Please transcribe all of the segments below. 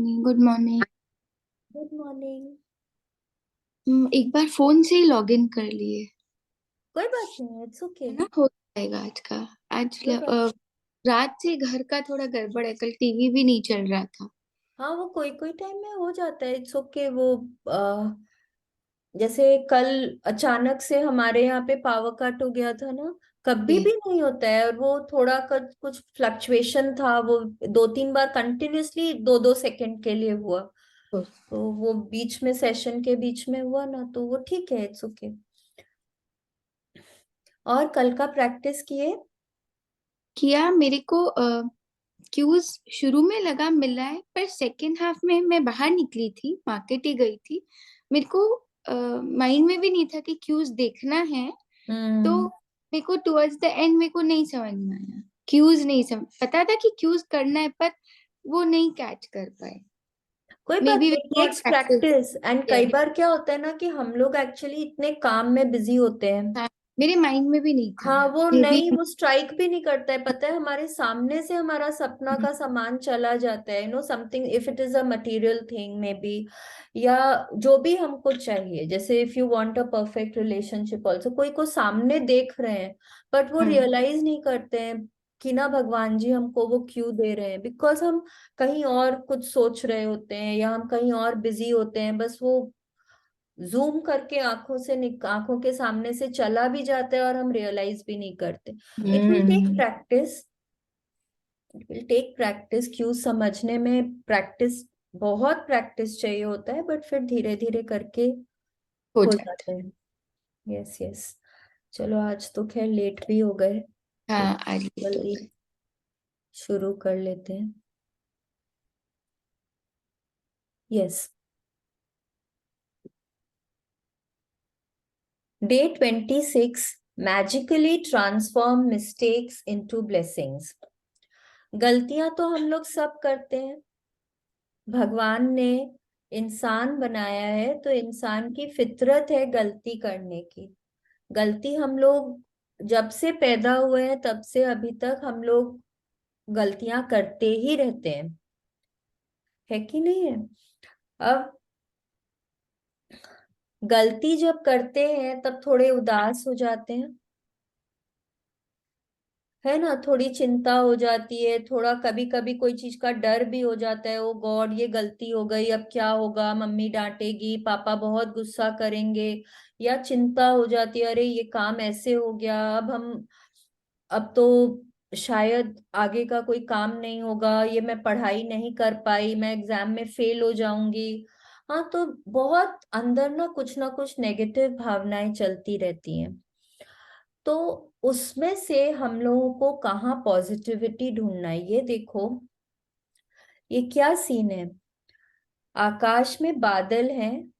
Morning. Good morning. Good morning. एक बार phone से ही log in कर लिए। कोई बात नहीं, इट्स ओके। है ना, हो जाएगा आज का। आज कोई बात। रात से घर का थोड़ा गड़बड़ है, कल टीवी भी नहीं चल रहा था। हाँ, वो कोई कोई टाइम में हो जाता है, इट्स ओके। वो जैसे कल अचानक से हमारे यहाँ पे पावर कट हो गया था ना। कभी जी। भी नहीं होता है, और वो थोड़ा कुछ फ्लक्चुएशन था, वो 2-3 बार कंटिन्यूअसली 2-2 सेकंड के लिए हुआ। तो तो वो बीच में, सेशन के बीच में हुआ ना, तो वो ठीक है, इट्स ओके। और कल का प्रैक्टिस किए? किया। मेरे को क्यूज शुरू में लगा मिल रहा है, पर सेकेंड हाफ में मैं बाहर निकली थी, मार्केट ही गई थी। मेरे को माइंड में भी नहीं था कि क्यूज देखना है। तो हम्म। मेरे को टुवर्ड्स द एंड मेरे को नहीं समझ में आया। क्यूज नहीं समझ पता था कि क्यूज करना है, पर वो नहीं कैच कर पाए। कोई मे बात बी नहीं, not takes practice. Practice. And कई बार क्या होता है ना कि हम लोग एक्चुअली इतने काम में बिजी होते हैं। हाँ, मेरे माइंड में भी नहीं था। हाँ, वो मे बी। नहीं, वो स्ट्राइक भी नहीं करता है, पता है, हमारे सामने से हमारा सपना का सामान चला जाता है, something, if it is a material thing may be, या जो भी हमको चाहिए, जैसे if you want a perfect relationship also, कोई को सामने देख रहे हैं, बट वो रियलाइज नहीं करते हैं कि ना भगवान जी हमको वो क्यों दे रहे हैं, बिकॉज हम कहीं और कुछ सोच रहे होते हैं, या हम कहीं और बिजी होते हैं, बस वो जूम करके आंखों के सामने से चला भी जाता है, और हम रियलाइज भी नहीं करते। It will take hmm. Practice. It will take practice, क्यों समझने में प्रैक्टिस, बहुत प्रैक्टिस चाहिए होता है, बट फिर धीरे धीरे करके हो हो जाता जाते हैं। Yes yes. चलो, आज तो खैर लेट भी हो गए, है। तो हाँ, आज लेट हो जल्दी गए। शुरू कर लेते हैं। Yes. Day 26, magically transform mistakes into blessings. गलतियां तो हम लोग सब करते हैं। भगवान ने इंसान बनाया है, तो इंसान की फितरत है गलती करने की। गलती हम लोग जब से पैदा हुए हैं तब से अभी तक हम लोग गलतियां करते ही रहते हैं, है कि नहीं है? अब गलती जब करते हैं तब थोड़े उदास हो जाते हैं, है ना, थोड़ी चिंता हो जाती है, थोड़ा कभी कभी कोई चीज का डर भी हो जाता है, ओ गॉड ये गलती हो गई, अब क्या होगा, मम्मी डांटेगी, पापा बहुत गुस्सा करेंगे, या चिंता हो जाती है, अरे ये काम ऐसे हो गया, अब तो शायद आगे का कोई काम नहीं होगा, ये मैं पढ़ाई नहीं कर पाई, मैं एग्जाम में फेल हो जाऊंगी। हाँ, तो बहुत अंदर ना कुछ नेगेटिव भावनाएं चलती रहती हैं। तो उसमें से हम लोगों को कहाँ पॉजिटिविटी ढूंढना है, ये देखो। ये क्या सीन है, आकाश में बादल हैं,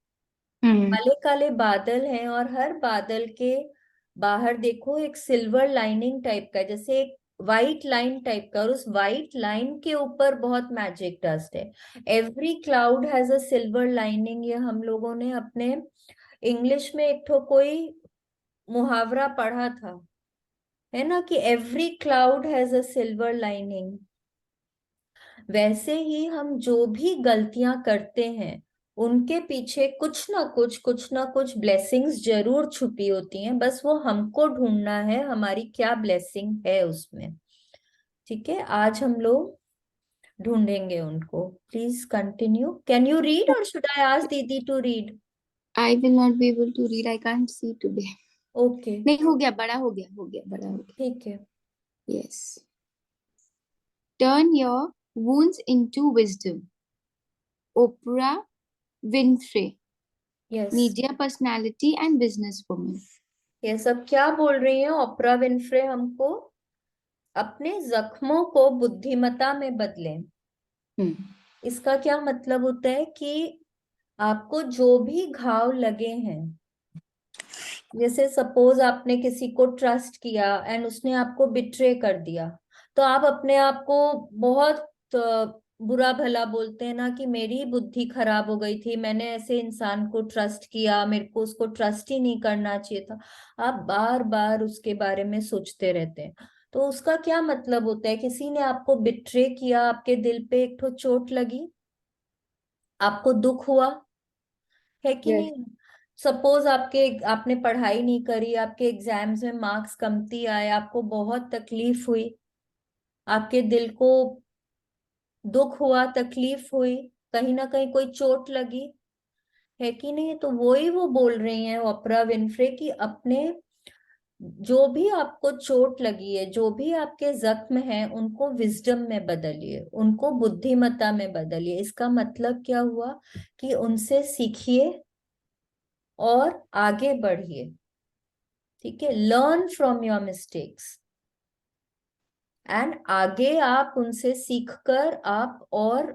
हम्म। काले काले बादल हैं, और हर बादल के बाहर देखो एक सिल्वर लाइनिंग टाइप का, जैसे एक वाइट लाइन टाइप का, और उस वाइट लाइन के ऊपर बहुत मैजिक डस्ट है। Every cloud has a silver lining. ये हम लोगों ने अपने इंग्लिश में एक ठो कोई मुहावरा पढ़ा था, है ना, कि every cloud has a silver lining. वैसे ही हम जो भी गलतियां करते हैं उनके पीछे कुछ ना कुछ ब्लेसिंग्स जरूर छुपी होती हैं, बस वो हमको ढूंढना है, हमारी क्या ब्लेसिंग है उसमें। ठीक है, आज हम लोग ढूंढेंगे उनको। Please continue. Can you read और शुड आई आस्क दीदी to read? I will not be able to read, I can't see today. Okay. नहीं, हो गया, बड़ा हो गया, हो गया, बड़ा हो गया। ठीक है। Yes. Turn your wounds into wisdom. Oprah Winfrey, yes. Media personality and business woman. ये सब क्या बोल रही हैं ओपरा विनफ्रे हमको? अपने जख्मों को बुद्धिमत्ता में बदलें। हम्म। इसका क्या मतलब होता है कि आपको जो भी घाव लगे हैं, जैसे सपोज आपने किसी को ट्रस्ट किया एंड उसने आपको बिट्रे कर दिया, तो आप अपने आप को बहुत बुरा भला बोलते हैं ना, कि मेरी बुद्धि खराब हो गई थी, मैंने ऐसे इंसान को ट्रस्ट किया, मेरे को उसको ट्रस्ट ही नहीं करना चाहिए था। आप बार बार उसके बारे में सोचते रहते हैं। तो उसका क्या मतलब होता है, किसी ने आपको बिट्रे किया, आपके दिल पे एक ठो चोट लगी, आपको दुख हुआ है कि यस। नहीं? सपोज आपने पढ़ाई नहीं करी, आपके एग्जाम्स में मार्क्स कमती आए, आपको बहुत तकलीफ हुई, आपके दिल को दुख हुआ, तकलीफ हुई, कहीं ना कहीं कोई चोट लगी, है कि नहीं? तो वो बोल रही हैं ओपरा विनफ्रे कि अपने जो भी आपको चोट लगी है, जो भी आपके जख्म हैं, उनको विजडम में बदलिए, उनको बुद्धिमत्ता में बदलिए। इसका मतलब क्या हुआ कि उनसे सीखिए और आगे बढ़िए। ठीक है, learn from your mistakes, and आगे आप उनसे सीखकर आप और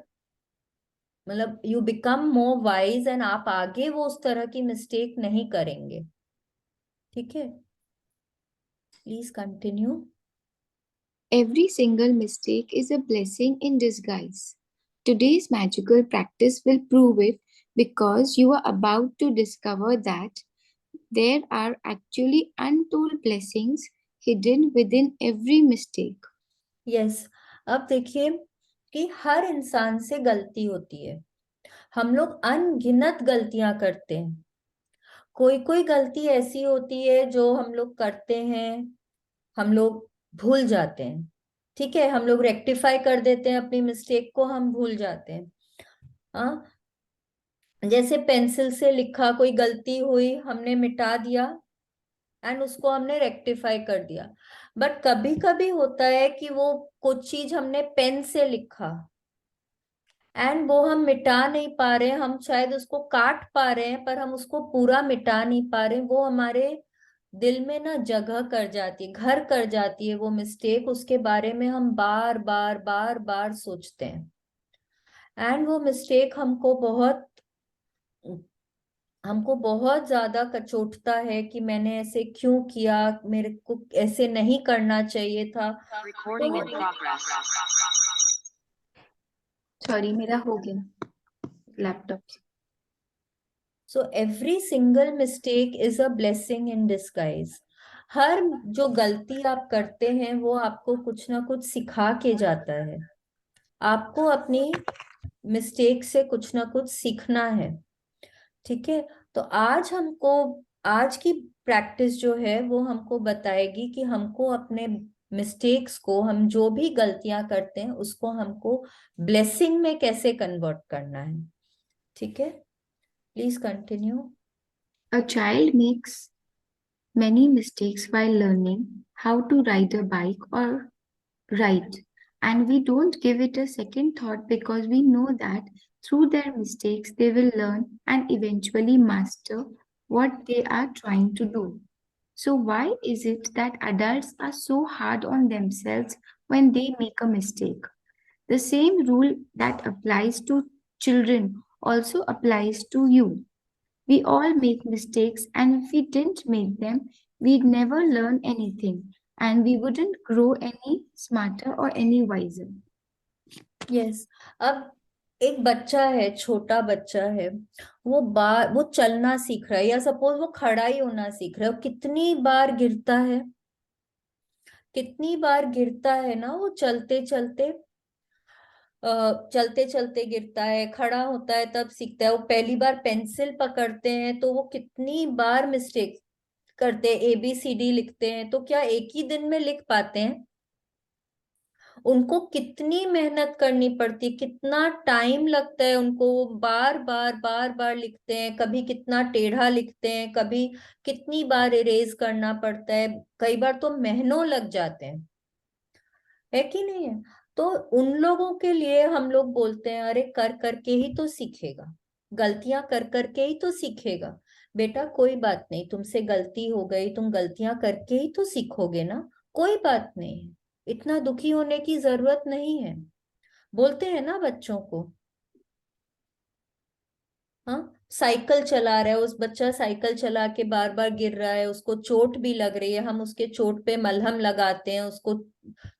मतलब you become more wise, and आप आगे वो उस तरह की मिस्टेक नहीं करेंगे। ठीक है, please continue. Every single mistake is a blessing in disguise. Today's magical practice will prove it because you are about to discover that there are actually untold blessings hidden within every mistake. Yes, अब देखिए कि हर इंसान से गलती होती है। हम लोग अनगिनत गलतियां करते हैं। कोई कोई गलती ऐसी होती है जो हम लोग करते हैं, हम लोग भूल जाते हैं। ठीक है, हम लोग रेक्टिफाई कर देते हैं अपनी मिस्टेक को, हम भूल जाते हैं। हाँ, जैसे पेंसिल से लिखा, कोई गलती हुई, हमने मिटा दिया एंड उसको हमने रेक्टिफाई कर दिया। बट कभी कभी होता है कि वो कुछ चीज हमने पेन से लिखा एंड वो हम मिटा नहीं पा रहे हैं, हम शायद उसको काट पा रहे हैं पर हम उसको पूरा मिटा नहीं पा रहे हैं। वो हमारे दिल में ना जगह कर जाती है, घर कर जाती है वो मिस्टेक, उसके बारे में हम बार बार बार बार सोचते हैं। एंड वो मिस्टेक हमको बहुत ज्यादा कचोटता है कि मैंने ऐसे क्यों किया, मेरे को ऐसे नहीं करना चाहिए था। Recording in progress. Sorry, मेरा हो गया laptop. So every single mistake is a blessing in disguise. हर जो गलती आप करते हैं वो आपको कुछ ना कुछ सिखा के जाता है। आपको अपनी मिस्टेक से कुछ ना कुछ सीखना है। ठीक है, तो आज की प्रैक्टिस जो है वो हमको बताएगी कि हमको अपने मिस्टेक्स को, हम जो भी गलतियां करते हैं उसको हमको ब्लेसिंग में कैसे कन्वर्ट करना है। ठीक है, please continue. A child makes many mistakes while learning how to ride a bike or write, and we don't give it a second thought because we know that through their mistakes they will learn and eventually master what they are trying to do. So, why is it that adults are so hard on themselves when they make a mistake? The same rule that applies to children also applies to you. We all make mistakes, and if we didn't make them, we'd never learn anything and we wouldn't grow any smarter or any wiser. Yes, अब एक बच्चा है, छोटा बच्चा है, वो चलना सीख रहा है, या सपोज वो खड़ा ही होना सीख रहा है, वो कितनी बार गिरता है, कितनी बार गिरता है ना। वो चलते चलते गिरता है, खड़ा होता है तब सीखता है। वो पहली बार पेंसिल पकड़ते हैं तो वो कितनी बार मिस्टेक करते हैं, ABCD लिखते हैं तो क्या एक ही दिन में लिख पाते हैं? उनको कितनी मेहनत करनी पड़ती है, कितना टाइम लगता है उनको, वो बार बार बार बार लिखते हैं, कभी कितना टेढ़ा लिखते हैं, कभी कितनी बार इरेज करना पड़ता है, कई बार तो महीनों लग जाते हैं, है कि नहीं है? तो उन लोगों के लिए हम लोग बोलते हैं अरे कर करके ही तो सीखेगा, गलतियां कर करके ही तो सीखेगा। बेटा कोई बात नहीं, तुमसे गलती हो गई, तुम गलतियां करके ही तो सीखोगे ना, कोई बात नहीं है, इतना दुखी होने की जरूरत नहीं है। बोलते हैं ना बच्चों को। हाँ, साइकिल चला रहा है उस बच्चा, साइकिल चला के बार बार गिर रहा है, उसको चोट भी लग रही है, हम उसके चोट पे मलहम लगाते हैं, उसको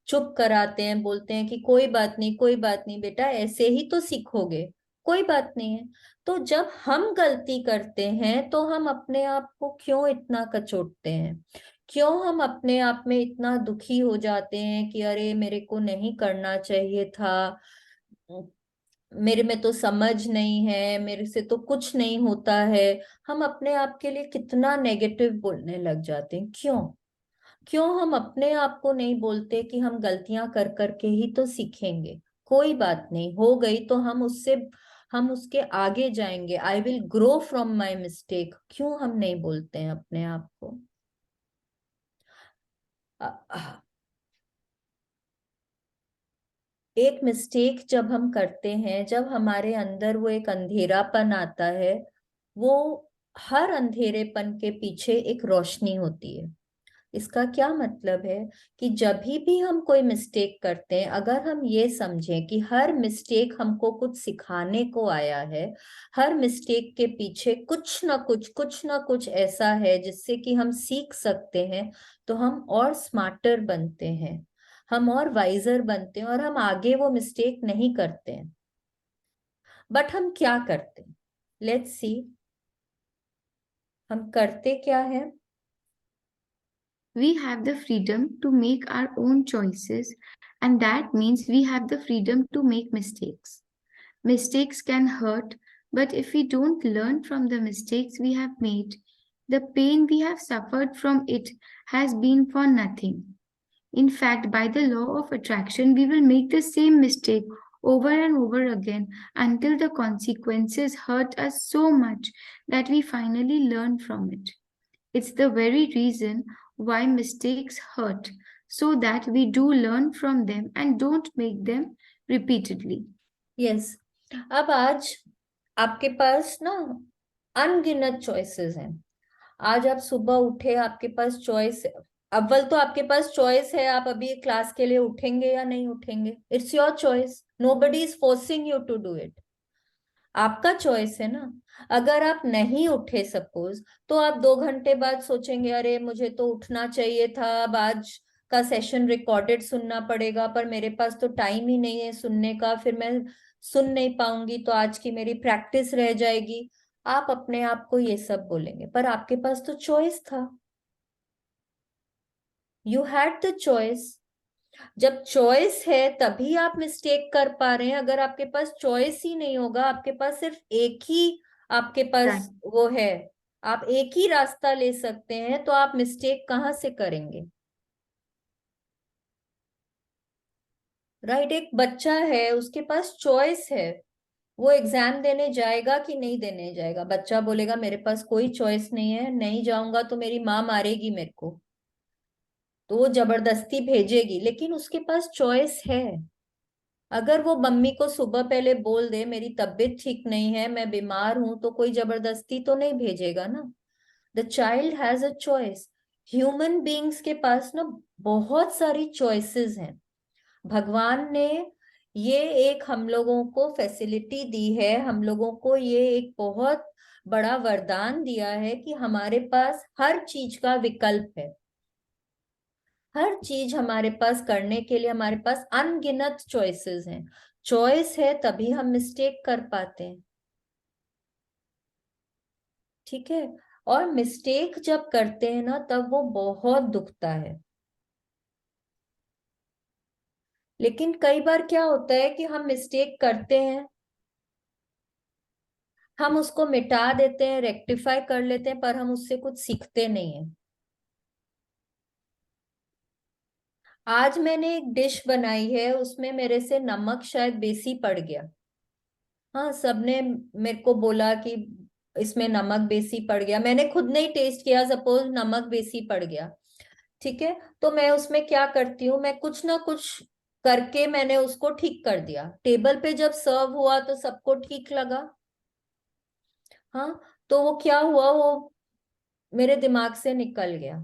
चुप कराते हैं, बोलते हैं कि कोई बात नहीं, कोई बात नहीं बेटा, ऐसे ही तो सीखोगे, कोई बात नहीं है। तो जब हम गलती करते हैं तो हम अपने आप को क्यों इतना कचोटते हैं? क्यों हम अपने आप में इतना दुखी हो जाते हैं कि अरे मेरे को नहीं करना चाहिए था, मेरे में तो समझ नहीं है, मेरे से तो कुछ नहीं होता है। हम अपने आप के लिए कितना नेगेटिव बोलने लग जाते हैं। क्यों? क्यों हम अपने आप को नहीं बोलते कि हम गलतियां कर करके ही तो सीखेंगे, कोई बात नहीं, हो गई तो हम उसके आगे जाएंगे, I will grow from my mistake. क्यों हम नहीं बोलते हैं अपने आप को? एक मिस्टेक जब हम करते हैं, जब हमारे अंदर वो एक अंधेरापन आता है, वो हर अंधेरेपन के पीछे एक रोशनी होती है। इसका क्या मतलब है कि जब भी हम कोई मिस्टेक करते हैं, अगर हम ये समझें कि हर मिस्टेक हमको कुछ सिखाने को आया है, हर मिस्टेक के पीछे कुछ ना कुछ ऐसा है जिससे कि हम सीख सकते हैं, तो हम और स्मार्टर बनते हैं, हम और वाइजर बनते हैं, और हम आगे वो मिस्टेक नहीं करते हैं। बट हम क्या करते हैं? लेट्स सी, हम करते क्या है? We have the freedom to make our own choices, and that means we have the freedom to make mistakes. Mistakes can hurt, but if we don't learn from the mistakes we have made, the pain we have suffered from it has been for nothing. In fact, by the law of attraction, we will make the same mistake over and over again until the consequences hurt us so much that we finally learn from it. It's the very reason why mistakes hurt, so that we do learn from them and don't make them repeatedly. Yes. अब आज आपके पास ना अनगिनत choices हैं। आज आप सुबह उठे, आपके पास चॉइस है। अव्वल तो आपके पास चॉइस है, आप अभी क्लास के लिए उठेंगे या नहीं उठेंगे। It's your choice, nobody is forcing you to do it. आपका चॉइस है ना। अगर आप नहीं उठे सपोज, तो आप 2 घंटे बाद सोचेंगे, अरे मुझे तो उठना चाहिए था, अब आज का सेशन रिकॉर्डेड सुनना पड़ेगा, पर मेरे पास तो टाइम ही नहीं है सुनने का, फिर मैं सुन नहीं पाऊंगी, तो आज की मेरी प्रैक्टिस रह जाएगी। आप अपने आप को ये सब बोलेंगे, पर आपके पास तो चॉइस था। You had the choice. जब चॉइस है तभी आप मिस्टेक कर पा रहे हैं। अगर आपके पास चॉइस ही नहीं होगा, आपके पास सिर्फ एक ही, आपके पास Right. वो है, आप एक ही रास्ता ले सकते हैं, तो आप मिस्टेक कहाँ से करेंगे? राइट? एक बच्चा है, उसके पास चॉइस है, वो एग्जाम देने जाएगा कि नहीं देने जाएगा। बच्चा बोलेगा मेरे पास कोई चॉइस नहीं है, नहीं जाऊंगा तो मेरी माँ मारेगी मेरे को, तो वो जबरदस्ती भेजेगी, लेकिन उसके पास चॉइस है। अगर वो मम्मी को सुबह पहले बोल दे मेरी तबीयत ठीक नहीं है, मैं बीमार हूं, तो कोई जबरदस्ती तो नहीं भेजेगा ना। The child has a choice. Human beings के पास ना बहुत सारी चॉइसेस हैं। भगवान ने ये एक हम लोगों को फैसिलिटी दी है, हम लोगों को ये एक बहुत बड़ा वरदान दिया है कि हमारे पास हर चीज का विकल्प है। हर चीज हमारे पास करने के लिए हमारे पास अनगिनत चॉइसेस हैं। चॉइस है तभी हम मिस्टेक कर पाते हैं। ठीक है? और मिस्टेक जब करते हैं ना, तब वो बहुत दुखता है। लेकिन कई बार क्या होता है कि हम मिस्टेक करते हैं, हम उसको मिटा देते हैं, रेक्टिफाई कर लेते हैं, पर हम उससे कुछ सीखते नहीं है। आज मैंने एक डिश बनाई है, उसमें मेरे से नमक शायद बेसी पड़ गया। हाँ, सबने मेरे को बोला कि इसमें नमक बेसी पड़ गया। मैंने खुद नहीं टेस्ट किया, सपोज नमक बेसी पड़ गया। ठीक है, तो मैं उसमें क्या करती हूँ, मैं कुछ ना कुछ करके मैंने उसको ठीक कर दिया। टेबल पे जब सर्व हुआ तो सबको ठीक लगा। हाँ, तो वो क्या हुआ, वो मेरे दिमाग से निकल गया।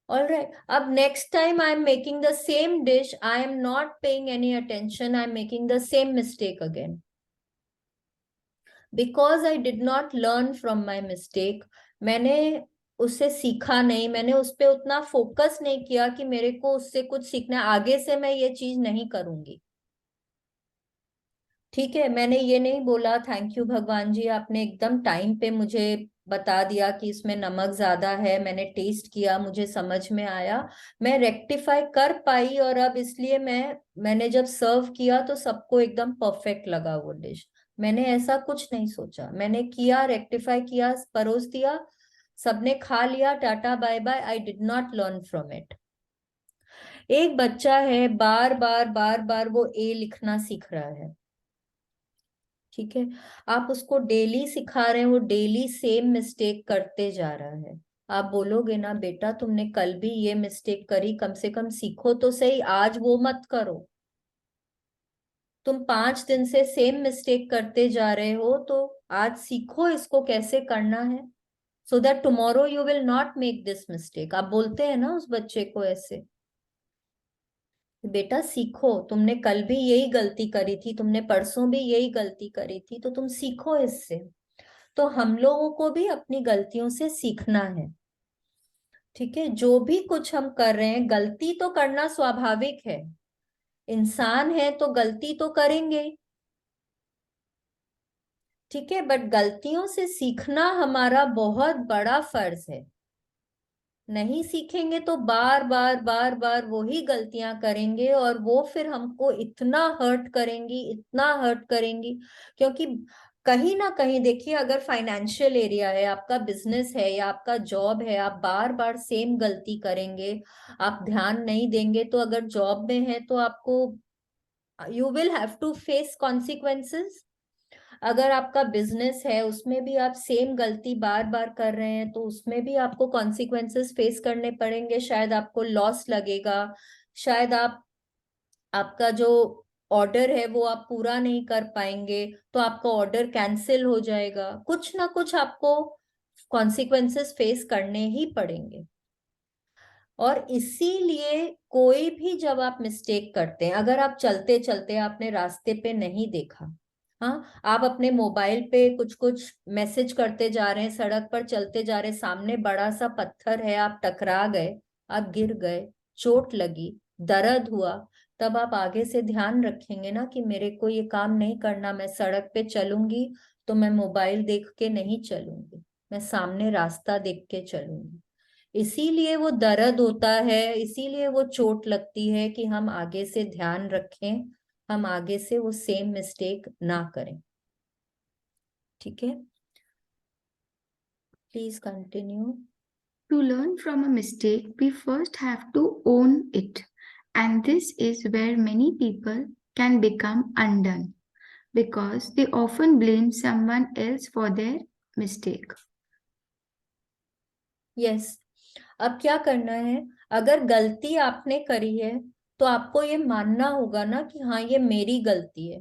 ऑल राइट, अब next time I am making the same dish, I am not paying any attention, I am making the same mistake again, because I did not learn from my mistake. मैंने उससे सीखा नहीं, मैंने उस पर उतना focus नहीं किया कि मेरे को उससे कुछ सीखना है, आगे से मैं ये चीज नहीं करूंगी। ठीक है, मैंने ये नहीं बोला थैंक यू भगवान जी, आपने एकदम टाइम पे मुझे बता दिया कि इसमें नमक ज्यादा है, मैंने टेस्ट किया, मुझे समझ में आया, मैं रेक्टिफाई कर पाई, और अब इसलिए मैंने जब सर्व किया तो सबको एकदम परफेक्ट लगा वो डिश। मैंने ऐसा कुछ नहीं सोचा, मैंने किया, रेक्टिफाई किया, परोस दिया, सबने खा लिया, ta-ta bye bye. I did not learn from it. एक बच्चा है, बार बार बार बार वो ए लिखना सीख रहा है, ठीक है, आप उसको डेली सिखा रहे हैं, वो डेली सेम मिस्टेक करते जा रहा है। आप बोलोगे ना बेटा तुमने कल भी ये मिस्टेक करी, कम से कम सीखो तो सही, आज वो मत करो। तुम 5 दिन से सेम मिस्टेक करते जा रहे हो, तो आज सीखो इसको कैसे करना है, so that tomorrow you will not make this mistake. आप बोलते हैं ना उस बच्चे को ऐसे, बेटा सीखो, तुमने कल भी यही गलती करी थी, तुमने परसों भी यही गलती करी थी, तो तुम सीखो इससे। तो हम लोगों को भी अपनी गलतियों से सीखना है, ठीक है। जो भी कुछ हम कर रहे हैं, गलती तो करना स्वाभाविक है, इंसान है तो गलती तो करेंगे, ठीक है, बट गलतियों से सीखना हमारा बहुत बड़ा फर्ज है। नहीं सीखेंगे तो बार बार बार बार वही गलतियां करेंगे, और वो फिर हमको इतना हर्ट करेंगी, इतना हर्ट करेंगी। क्योंकि कहीं ना कहीं देखिए, अगर फाइनेंशियल एरिया है, आपका बिजनेस है या आपका जॉब है, आप बार बार सेम गलती करेंगे, आप ध्यान नहीं देंगे, तो अगर जॉब में है तो आपको, you will have to face consequences. अगर आपका बिजनेस है, उसमें भी आप सेम गलती बार बार कर रहे हैं, तो उसमें भी आपको कॉन्सिक्वेंसेस फेस करने पड़ेंगे, शायद आपको लॉस लगेगा, शायद आपका जो ऑर्डर है वो आप पूरा नहीं कर पाएंगे, तो आपका ऑर्डर कैंसिल हो जाएगा, कुछ ना कुछ आपको कॉन्सिक्वेंसेस फेस करने ही पड़ेंगे। और इसीलिए कोई भी जब आप मिस्टेक करते हैं, अगर आप चलते चलते आपने रास्ते पे नहीं देखा, हाँ, आप अपने मोबाइल पे कुछ कुछ मैसेज करते जा रहे हैं, सड़क पर चलते जा रहे हैं, सामने बड़ा सा पत्थर है, आप टकरा गए, आप गिर गए, चोट लगी, दर्द हुआ, तब आप आगे से ध्यान रखेंगे ना कि मेरे को ये काम नहीं करना, मैं सड़क पे चलूंगी तो मैं मोबाइल देख के नहीं चलूंगी, मैं सामने रास्ता देख के चलूंगी। इसीलिए वो दर्द होता है, इसीलिए वो चोट लगती है, कि हम आगे से ध्यान रखें, हम आगे से वो सेम मिस्टेक ना करें, ठीक है। Please continue. To learn from a mistake, we first have to own it. And this is where many people can become undone because they often blame someone else for their mistake. Yes, अब क्या करना है, अगर गलती आपने करी है तो आपको ये मानना होगा ना कि हाँ ये मेरी गलती है।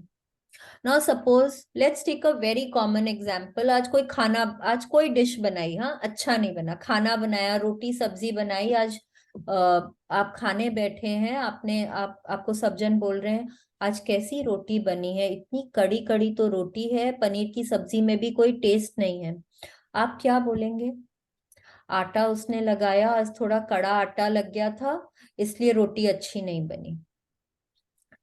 Now suppose let's take a very common example, आज कोई डिश बनाई, हाँ अच्छा नहीं बना, खाना बनाया, रोटी सब्जी बनाई, आज आप खाने बैठे हैं, आपको सब जन बोल रहे हैं आज कैसी रोटी बनी है, इतनी कड़ी कड़ी तो रोटी है, पनीर की सब्जी में भी कोई टेस्ट नहीं है। आप क्या बोलेंगे, आटा उसने लगाया, आज थोड़ा कड़ा आटा लग गया था, इसलिए रोटी अच्छी नहीं बनी,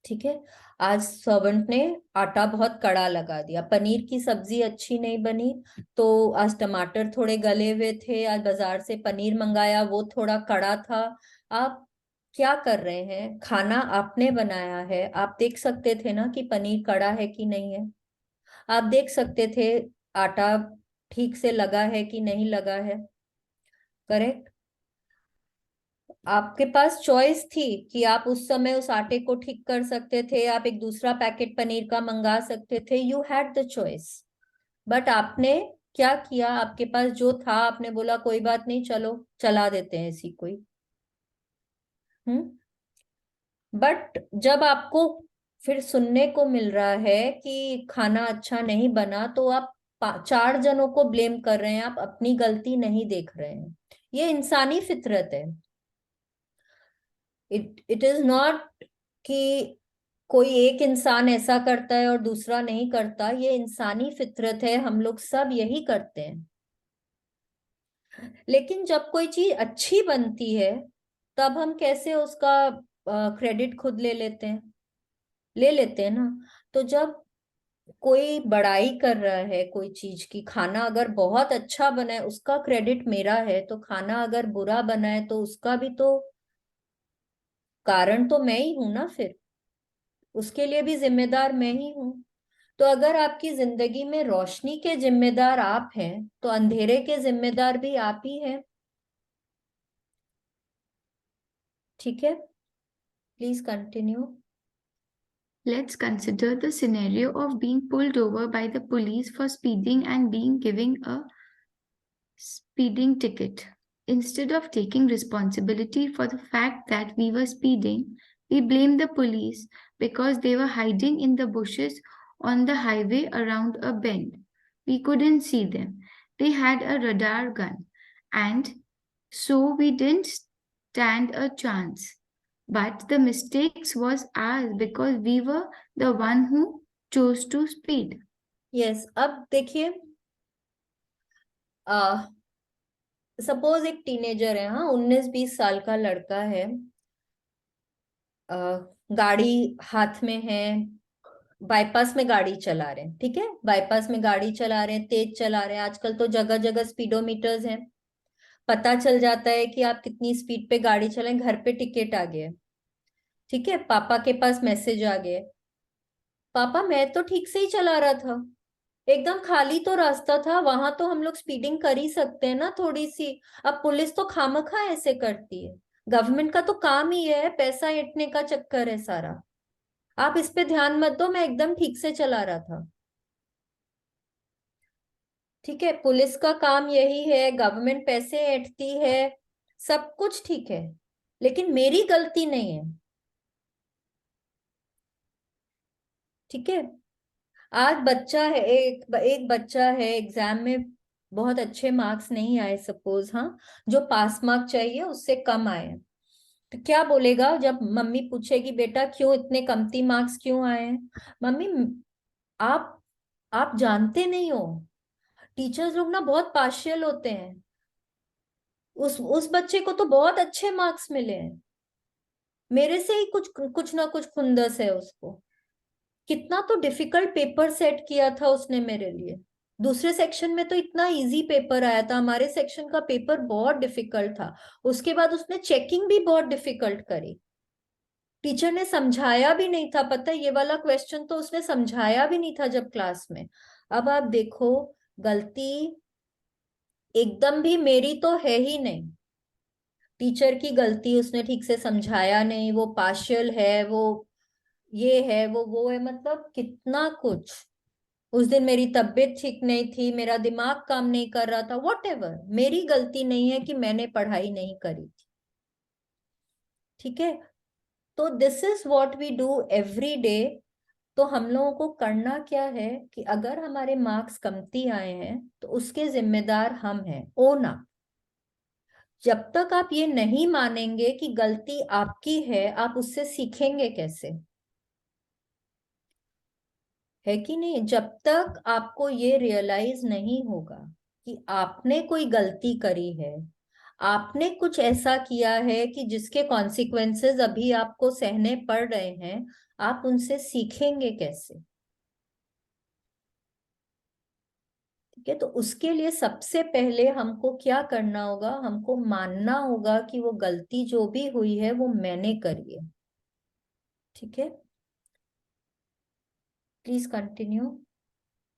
ठीक है। आज सर्वेंट ने आटा बहुत कड़ा लगा दिया, पनीर की सब्जी अच्छी नहीं बनी, तो आज टमाटर थोड़े गले हुए थे, आज बाजार से पनीर मंगाया, वो थोड़ा कड़ा था। आप क्या कर रहे हैं, खाना आपने बनाया है, आप देख सकते थे ना कि पनीर कड़ा है कि नहीं है, आप देख सकते थे आटा ठीक से लगा है कि नहीं लगा है, करेक्ट। आपके पास चॉइस थी कि आप उस समय उस आटे को ठीक कर सकते थे, आप एक दूसरा पैकेट पनीर का मंगा सकते थे, you had the choice. But आपने क्या किया, आपके पास जो था आपने बोला कोई बात नहीं, चलो चला देते हैं इसी को ही। बट जब आपको फिर सुनने को मिल रहा है कि खाना अच्छा नहीं बना, तो आप 4 जनों को ब्लेम कर रहे हैं, आप अपनी गलती नहीं देख रहे हैं। ये इंसानी फितरत है। इट इज नॉट कि कोई एक इंसान ऐसा करता है और दूसरा नहीं करता, ये इंसानी फितरत है, हम लोग सब यही करते हैं। लेकिन जब कोई चीज अच्छी बनती है, तब हम कैसे उसका क्रेडिट खुद ले लेते हैं, ले लेते हैं ना। तो जब कोई बड़ाई कर रहा है कोई चीज की, खाना अगर बहुत अच्छा बना है उसका क्रेडिट मेरा है, तो खाना अगर बुरा बना है तो उसका भी तो कारण तो मैं ही हूं ना, फिर उसके लिए भी जिम्मेदार मैं ही हूं। तो अगर आपकी जिंदगी में रोशनी के जिम्मेदार आप हैं, तो अंधेरे के जिम्मेदार भी आप ही हैं। ठीक है, please continue. Let's consider the scenario of being pulled over by the police for speeding and being given a speeding ticket. Instead of taking responsibility for the fact that we were speeding, we blamed the police because they were hiding in the bushes on the highway around a bend. We couldn't see them. They had a radar gun, and so we didn't stand a chance. But the mistakes was ours because we were the one who chose to speed. Yes, अब देखिए, suppose एक teenager है, हाँ, 19-20 साल का लड़का है, आ, गाड़ी हाथ में है, बाईपास में गाड़ी चला रहे हैं, ठीक है, बाईपास में गाड़ी चला रहे हैं, तेज चला रहे हैं। आजकल तो जगह जगह स्पीडोमीटर्स हैं, पता चल जाता है कि आप कितनी स्पीड पे गाड़ी चलाएं, घर पे टिकट आ गया, ठीक है, पापा के पास मैसेज आ गया, पापा मैं तो ठीक से ही चला रहा था, एकदम खाली तो रास्ता था, वहां तो हम लोग स्पीडिंग कर ही सकते हैं ना थोड़ी सी। अब पुलिस तो खामखा ऐसे करती है, गवर्नमेंट का तो काम ही है पैसा ऐंठने का चक्कर है सारा। आप इस पे ध्यान मत दो, मैं एकदम ठीक से चला रहा था। ठीक है, पुलिस का काम यही है, गवर्नमेंट पैसे ऐंठती है, सब कुछ ठीक है, लेकिन मेरी गलती नहीं है। ठीक है, आज बच्चा है, एक बच्चा है एग्जाम में बहुत अच्छे मार्क्स नहीं आए सपोज, हाँ, जो पास मार्क चाहिए उससे कम आए हैं, तो क्या बोलेगा जब मम्मी पूछेगी बेटा क्यों इतने कमती मार्क्स क्यों आए हैं? मम्मी, आप आप जानते नहीं हो, टीचर्स लोग ना बहुत पार्शियल होते हैं, उस बच्चे को तो बहुत अच्छे मार्क्स मिले हैं, मेरे से ही कुछ कुछ ना कुछ खुंदस है उसको। कितना तो डिफिकल्ट पेपर सेट किया था उसने मेरे लिए, दूसरे सेक्शन में तो इतना इजी पेपर आया था, हमारे सेक्शन का पेपर बहुत डिफिकल्ट था, उसके बाद उसने चेकिंग भी बहुत डिफिकल्ट करी, टीचर ने समझाया भी नहीं था, पता है ये वाला क्वेश्चन तो उसने समझाया भी नहीं था जब क्लास में। अब आप देखो, गलती एकदम भी मेरी तो है ही नहीं, टीचर की गलती, उसने ठीक से समझाया नहीं, वो पार्शियल है, वो ये है, वो है, मतलब कितना कुछ। उस दिन मेरी तबीयत ठीक नहीं थी, मेरा दिमाग काम नहीं कर रहा था, वॉट एवर, मेरी गलती नहीं है कि मैंने पढ़ाई नहीं करी थी। ठीक है, तो this is what we do every day. तो हम लोगों को करना क्या है कि अगर हमारे मार्क्स कमती आए हैं तो उसके जिम्मेदार हम हैं, ओना। जब तक आप ये नहीं मानेंगे कि गलती आपकी है, आप उससे सीखेंगे कैसे? है कि नहीं? जब तक आपको ये रियलाइज नहीं होगा कि आपने कोई गलती करी है, आपने कुछ ऐसा किया है कि जिसके कॉन्सिक्वेंसेस अभी आपको सहने पड़ रहे हैं, आप उनसे सीखेंगे कैसे? ठीक है, तो उसके लिए सबसे पहले हमको क्या करना होगा, हमको मानना होगा कि वो गलती जो भी हुई है वो मैंने करी है। ठीक है, please continue.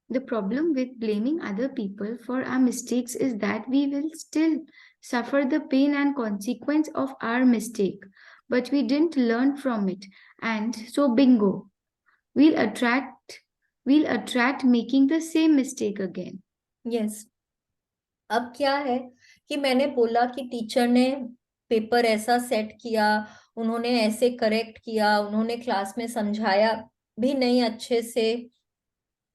The problem with blaming other people for our mistakes is that we will still suffer the pain and consequence of our mistake, but we didn't learn from it. And so bingo, we'll attract we'll attract making the same mistake again. Yes, अब क्या है कि मैंने बोला कि teacher ने paper ऐसा set किया, उन्होंने ऐसे करेक्ट किया, उन्होंने क्लास में समझाया भी नहीं अच्छे से,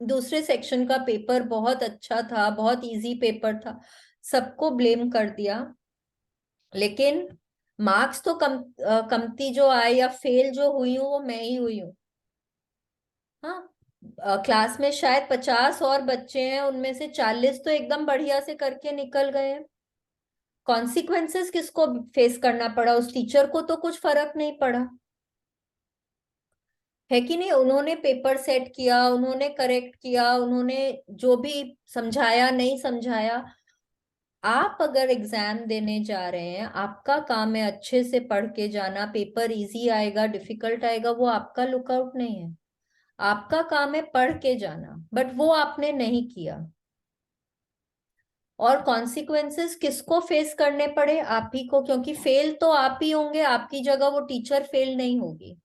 दूसरे सेक्शन का पेपर बहुत अच्छा था, बहुत इजी पेपर था, सबको ब्लेम कर दिया, लेकिन मार्क्स तो कमती जो आए या फेल जो हुई हूँ वो मैं ही हुई हूँ। हाँ, क्लास में शायद 50 और बच्चे हैं, उनमें से 40 तो एकदम बढ़िया से करके निकल गए हैं। कॉन्सिक्वेंसेस किसको फेस करना पड़ा? उस टीचर को तो कुछ फर्क नहीं पड़ा। है कि नहीं? उन्होंने पेपर सेट किया, उन्होंने करेक्ट किया, उन्होंने जो भी समझाया नहीं समझाया। आप अगर एग्जाम देने जा रहे हैं, आपका काम है अच्छे से पढ़ के जाना। पेपर इजी आएगा डिफिकल्ट आएगा वो आपका लुकआउट नहीं है, आपका काम है पढ़ के जाना, बट वो आपने नहीं किया। और कॉन्सिक्वेंसेस किसको फेस करने पड़े? आप ही को, क्योंकि फेल तो आप ही होंगे, आपकी जगह वो टीचर फेल नहीं होगी।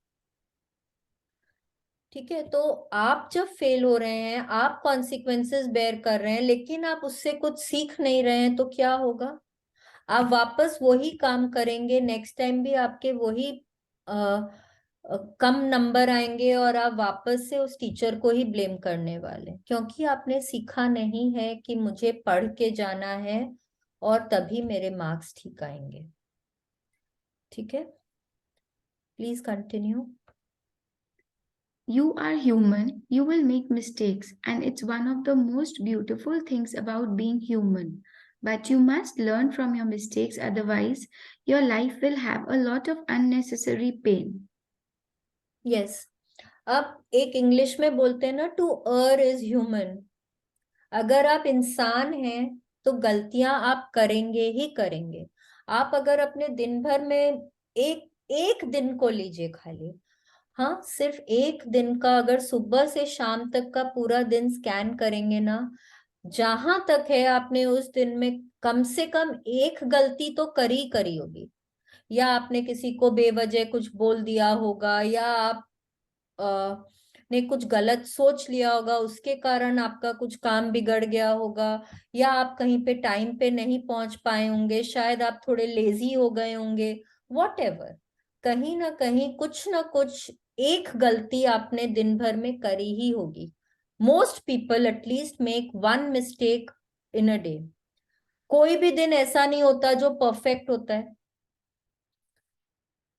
ठीक है, तो आप जब फेल हो रहे हैं, आप कॉन्सिक्वेंसेस बेयर कर रहे हैं, लेकिन आप उससे कुछ सीख नहीं रहे हैं, तो क्या होगा? आप वापस वही काम करेंगे, नेक्स्ट टाइम भी आपके वही कम नंबर आएंगे, और आप वापस से उस टीचर को ही ब्लेम करने वाले, क्योंकि आपने सीखा नहीं है कि मुझे पढ़ के जाना है और तभी मेरे मार्क्स ठीक आएंगे। ठीक है, please continue. You are human, you will make mistakes, and it's one of the most beautiful things about being human. But you must learn from your mistakes, otherwise, your life will have a lot of unnecessary pain. Yes, अब एक English में बोलते हैं ना, to err is human. अगर आप इंसान हैं तो गलतियां आप करेंगे ही करेंगे। आप अगर अपने दिन भर में एक एक दिन को लीजिए खाली, हाँ सिर्फ एक दिन का, अगर सुबह से शाम तक का पूरा दिन स्कैन करेंगे ना, जहां तक है आपने उस दिन में कम से कम एक गलती तो करी होगी। या आपने किसी को बेवजह कुछ बोल दिया होगा, या आप ने कुछ गलत सोच लिया होगा, उसके कारण आपका कुछ काम बिगड़ गया होगा। या आप कहीं पे टाइम पे नहीं पहुंच पाए होंगे, शायद आप थोड़े लेजी हो गए होंगे, वॉट एवर। कहीं ना कुछ एक गलती आपने दिन भर में करी ही होगी। Most people at least make one mistake in a day. कोई भी दिन ऐसा नहीं होता जो परफेक्ट होता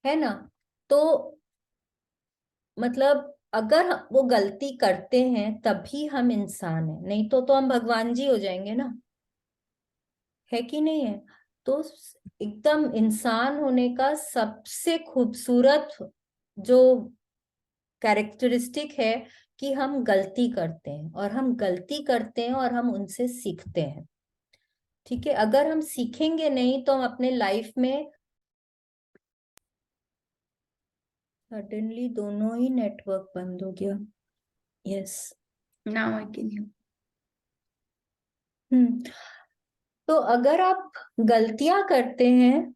है ना? तो मतलब अगर वो गलती करते हैं तभी हम इंसान हैं, नहीं तो हम भगवान जी हो जाएंगे ना। है कि नहीं है? तो एकदम इंसान होने का सबसे खूबसूरत जो कैरेक्टरिस्टिक है कि हम गलती करते हैं, और हम गलती करते हैं और हम उनसे सीखते हैं। ठीक है, अगर हम सीखेंगे नहीं तो हम अपने लाइफ में, सडनली दोनों ही नेटवर्क बंद हो गया। Yes. Now I can hear. हम्म। तो अगर आप गलतियां करते हैं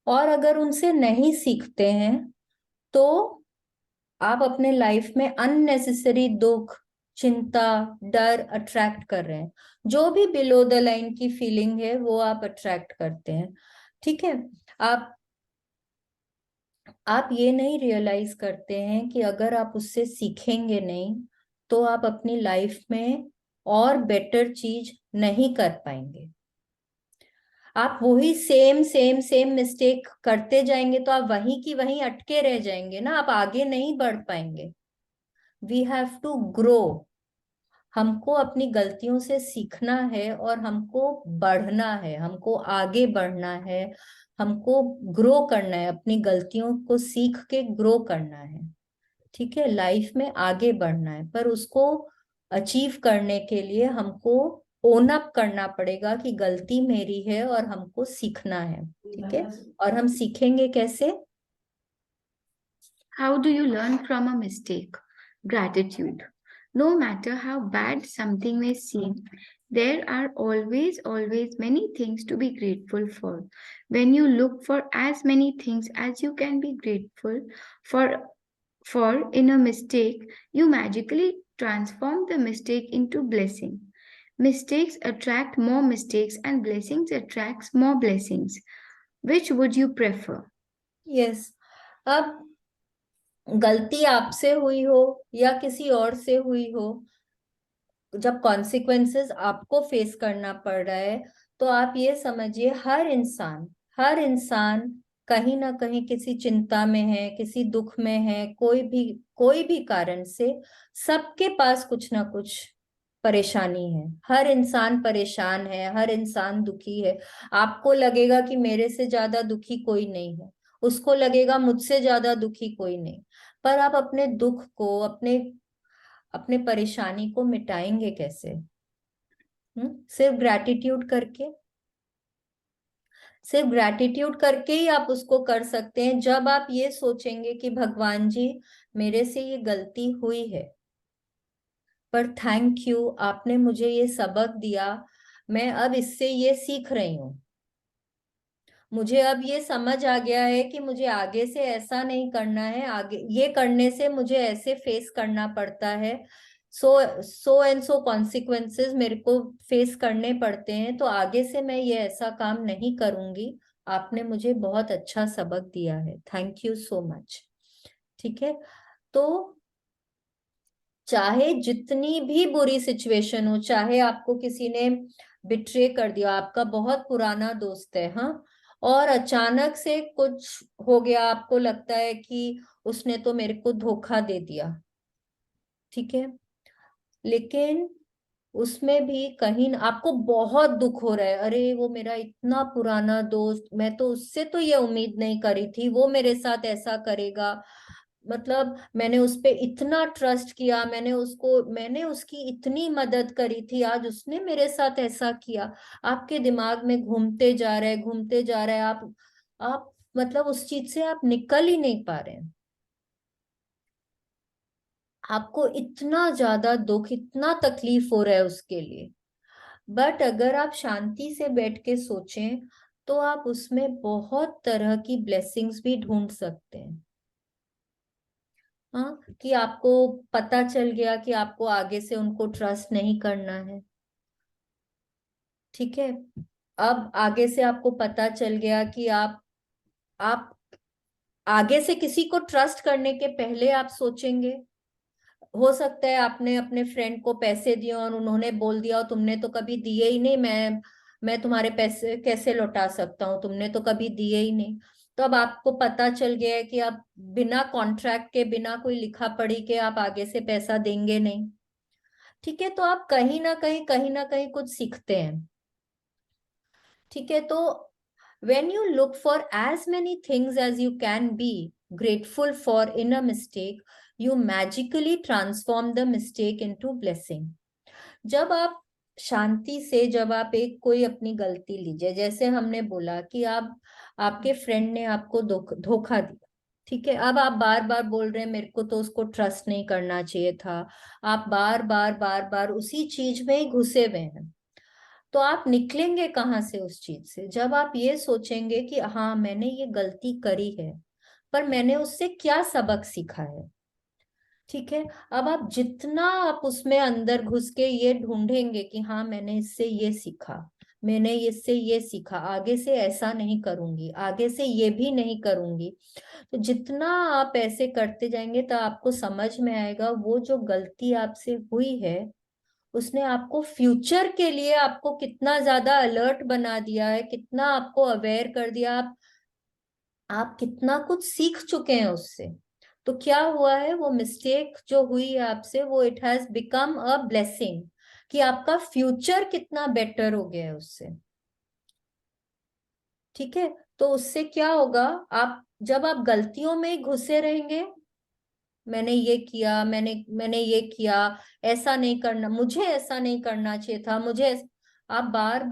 और अगर उनसे नहीं सीखते हैं, तो आप अपने लाइफ में अननेसेसरी दुख, चिंता, डर अट्रैक्ट कर रहे हैं। जो भी बिलो द लाइन की फीलिंग है वो आप अट्रैक्ट करते हैं। ठीक है, आप आप ये नहीं रियलाइज करते हैं कि अगर आप उससे सीखेंगे नहीं तो आप अपनी लाइफ में और बेटर चीज नहीं कर पाएंगे। आप वही सेम सेम सेम मिस्टेक करते जाएंगे तो आप वहीं की वहीं अटके रह जाएंगे ना, आप आगे नहीं बढ़ पाएंगे। We have to grow. हमको अपनी गलतियों से सीखना है और हमको बढ़ना है, हमको आगे बढ़ना है, हमको ग्रो करना है, अपनी गलतियों को सीख के ग्रो करना है। ठीक है, लाइफ में आगे बढ़ना है, पर उसको अचीव करने के लिए हमको ओन अप करना पड़ेगा कि गलती मेरी है और हमको सीखना है। ठीक है, और हम सीखेंगे कैसे? How do you learn from a mistake? Gratitude. No matter how bad something may seem, there are always many things to be grateful for. When you look for as many things as you can be grateful for, for in a mistake, you magically transform the mistake into blessing. Mistakes attract more mistakes and blessings attracts more blessings. Which would you prefer? Yes. अब गलती आपसे हुई हो या किसी और से हुई हो, जब कॉन्सिक्वेंसेस आपको फेस करना पड़ रहा है, तो आप ये समझिए हर इंसान कहीं ना कहीं किसी चिंता में है, किसी दुख में है, कोई भी कारण से सबके पास कुछ ना कुछ परेशानी है। हर इंसान परेशान है, हर इंसान दुखी है। आपको लगेगा कि मेरे से ज्यादा दुखी कोई नहीं है, उसको लगेगा मुझसे ज्यादा दुखी कोई नहीं। पर आप अपने दुख को, अपने अपने परेशानी को मिटाएंगे कैसे? सिर्फ ग्रैटिट्यूड करके। सिर्फ ग्रैटिट्यूड करके ही आप उसको कर सकते हैं। जब आप ये सोचेंगे कि भगवान जी, मेरे से ये गलती हुई है, पर थैंक यू, आपने मुझे ये सबक दिया, मैं अब इससे ये सीख रही हूँ, मुझे अब ये समझ आ गया है कि मुझे आगे से ऐसा नहीं करना है, आगे ये करने से मुझे ऐसे फेस करना पड़ता है, सो सो एंड सो कॉन्सिक्वेंसेस मेरे को फेस करने पड़ते हैं, तो आगे से मैं ये ऐसा काम नहीं करूंगी। आपने मुझे बहुत अच्छा सबक दिया है, थैंक यू सो मच। ठीक है, तो चाहे जितनी भी बुरी सिचुएशन हो, चाहे आपको किसी ने बिट्रे कर दिया, आपका बहुत पुराना दोस्त है, हाँ, और अचानक से कुछ हो गया, आपको लगता है कि उसने तो मेरे को धोखा दे दिया, ठीक है, लेकिन उसमें भी कहीं आपको बहुत दुख हो रहा है, अरे वो मेरा इतना पुराना दोस्त, मैं तो उससे तो ये उम्मीद नहीं करी थी, वो मेरे साथ ऐसा करेगा, मतलब मैंने उस पे इतना ट्रस्ट किया, मैंने उसकी इतनी मदद करी थी, आज उसने मेरे साथ ऐसा किया। आपके दिमाग में घूमते जा रहे हैं, घूमते जा रहे हैं, आप मतलब उस चीज से आप निकल ही नहीं पा रहे हैं। आपको इतना ज्यादा दुख, इतना तकलीफ हो रहा है उसके लिए। बट अगर आप शांति से बैठ के सोचें, तो आप उसमें बहुत तरह की ब्लेसिंग्स भी ढूंढ सकते हैं। हाँ, कि आपको पता चल गया कि आपको आगे से उनको ट्रस्ट नहीं करना है, ठीक है, अब आगे से आपको पता चल गया कि आप आगे से किसी को ट्रस्ट करने के पहले आप सोचेंगे। हो सकता है आपने अपने फ्रेंड को पैसे दिए और उन्होंने बोल दिया, और तुमने तो कभी दिए ही नहीं, मैं तुम्हारे पैसे कैसे लौटा सकता हूँ, तुमने तो कभी दिए ही नहीं। तो अब आपको पता चल गया है कि आप बिना कॉन्ट्रैक्ट के, बिना कोई लिखा पढ़ी के आप आगे से पैसा देंगे नहीं, ठीक है, तो आप कहीं ना कहीं कुछ सीखते हैं, ठीक है, तो when you look for as many things as you can be grateful for in a mistake, you magically transform the mistake into blessing. जब आप शांति से, जब आप एक कोई अपनी गलती लीजिए, जैसे हमने बोला कि आप, आपके फ्रेंड ने आपको धोखा दिया, ठीक है, अब आप बार बार बोल रहे हैं मेरे को तो उसको ट्रस्ट नहीं करना चाहिए था, आप बार बार उसी चीज में ही घुसे हुए हैं, तो आप निकलेंगे कहाँ से उस चीज से? जब आप ये सोचेंगे कि हाँ मैंने ये गलती करी है, पर मैंने उससे क्या सबक सीखा है, ठीक है, अब आप जितना आप उसमें अंदर घुस के ये ढूंढेंगे कि हाँ मैंने इससे ये सीखा, मैंने इससे ये सीखा, आगे से ऐसा नहीं करूंगी, आगे से ये भी नहीं करूंगी, तो जितना आप ऐसे करते जाएंगे तो आपको समझ में आएगा वो जो गलती आपसे हुई है, उसने आपको फ्यूचर के लिए आपको कितना ज्यादा अलर्ट बना दिया है, कितना आपको अवेयर कर दिया, आप कितना कुछ सीख चुके हैं उससे। तो क्या हुआ है, वो मिस्टेक जो हुई है आपसे, वो it has become a blessing, कि आपका फ्यूचर कितना बेटर हो गया है उससे, ठीक है, तो उससे क्या होगा, आप जब आप गलतियों में ही घुसे रहेंगे, मैंने ये किया, मैंने ये किया, ऐसा नहीं करना, मुझे ऐसा नहीं करना चाहिए था, आप बार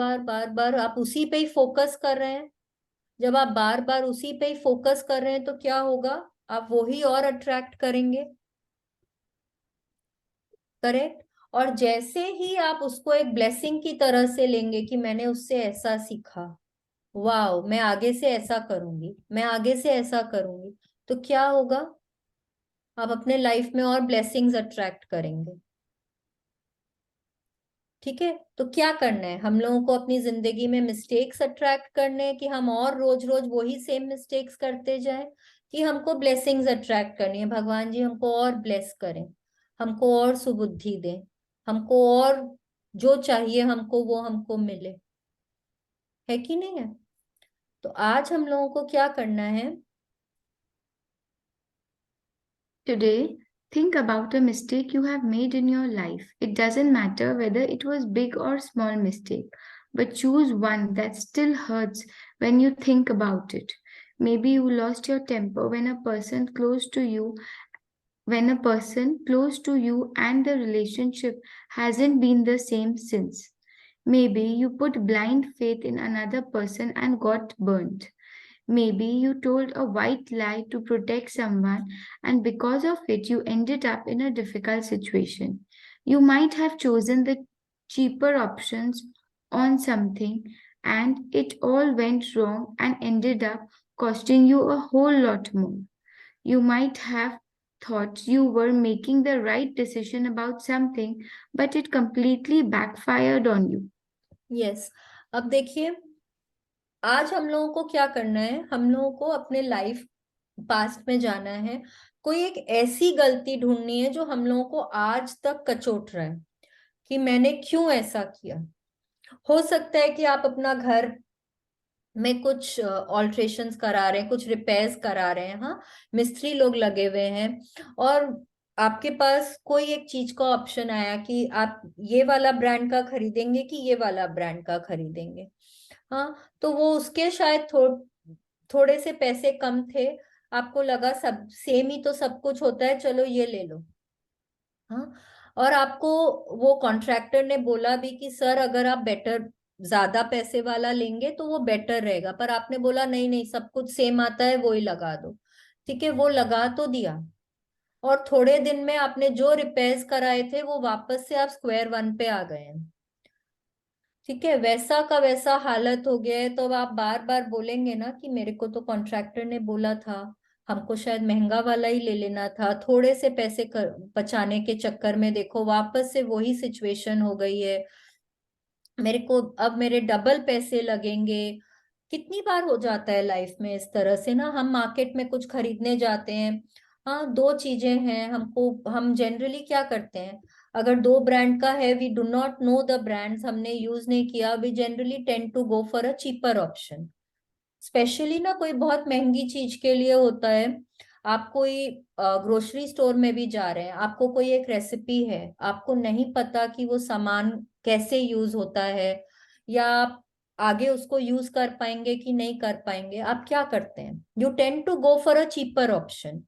बार आप उसी पे ही फोकस कर रहे हैं। जब आप बार बार उसी पे ही फोकस कर रहे हैं तो क्या होगा, आप वो ही और अट्रैक्ट करेंगे, करेक्ट, और जैसे ही आप उसको एक ब्लेसिंग की तरह से लेंगे कि मैंने उससे ऐसा सीखा, वाओ मैं आगे से ऐसा करूंगी, मैं आगे से ऐसा करूंगी, तो क्या होगा, आप अपने लाइफ में और ब्लेसिंग्स अट्रैक्ट करेंगे, ठीक है, तो क्या करना है हम लोगों को, अपनी जिंदगी में मिस्टेक्स अट्रैक्ट करने हैं कि हम और रोज रोज वही सेम मिस्टेक्स करते जाएं, कि हमको ब्लेसिंग्स अट्रैक्ट करनी है, भगवान जी हमको और ब्लेस करें, हमको और सुबुद्धि दें, हमको और जो चाहिए हमको वो हमको मिले, है कि नहीं है? तो आज हम लोगों को क्या करना है, Today, think about a mistake you have made in your life. It doesn't matter whether it was big or small mistake, but choose one that still hurts when you think about it. Maybe you lost your temper when a person close to you when a person close to you and the relationship hasn't been the same since. Maybe you put blind faith in another person and got burnt. Maybe you told a white lie to protect someone, and because of it, you ended up in a difficult situation. You might have chosen the cheaper options on something, and it all went wrong and ended up costing you a whole lot more. You might have thought you were making the right decision about something, but it completely backfired on you. Yes. अब देखिए, आज हम लोगों को क्या करना है, हम लोगों को अपने लाइफ पास्ट में जाना है। कोई एक ऐसी गलती ढूंढनी है जो हम लोगों को आज तक कचोट रहा है कि मैंने क्यों ऐसा किया। हो सकता है कि आप अपना घर में कुछ ऑल्ट्रेशंस करा रहे हैं, कुछ रिपेयर्स करा रहे हैं, हाँ, मिस्त्री लोग लगे हुए हैं, और आपके पास कोई एक चीज का ऑप्शन आया कि आप ये वाला ब्रांड का खरीदेंगे कि ये वाला ब्रांड का खरीदेंगे। हाँ, तो वो उसके शायद थोड़े से पैसे कम थे, आपको लगा सब सेम ही तो सब कुछ होता है, चलो ये ले लो। हाँ, और आपको वो कॉन्ट्रैक्टर ने बोला भी कि सर अगर आप बेटर ज्यादा पैसे वाला लेंगे तो वो बेटर रहेगा, पर आपने बोला नहीं नहीं सब कुछ सेम आता है वो ही लगा दो। ठीक है, वो लगा तो दिया, और थोड़े दिन में आपने जो रिपेयर्स कराए थे वो वापस से आप स्क्वायर वन पे आ गए हैं। ठीक है, वैसा का वैसा हालत हो गया है, तो अब आप बार बार बोलेंगे ना कि मेरे को तो कॉन्ट्रैक्टर ने बोला था, हमको शायद महंगा वाला ही ले लेना था, थोड़े से पैसे बचाने के चक्कर में देखो वापस से वही सिचुएशन हो गई है, मेरे को अब मेरे डबल पैसे लगेंगे। कितनी बार हो जाता है लाइफ में इस तरह से ना, हम मार्केट में कुछ खरीदने जाते हैं, हाँ, दो चीजें हैं हमको, हम जनरली क्या करते हैं, अगर दो ब्रांड का है, we do not know the brands, हमने यूज नहीं किया, we generally tend to go for a cheaper option. Specially ना कोई बहुत महंगी चीज के लिए होता है, आप कोई ग्रोसरी स्टोर में भी जा रहे हैं, आपको कोई एक रेसिपी है, आपको नहीं पता कि वो सामान कैसे यूज होता है, या आप आगे उसको यूज कर पाएंगे कि नहीं कर पाएंगे, आप क्या करते हैं, you tend to go for a cheaper option.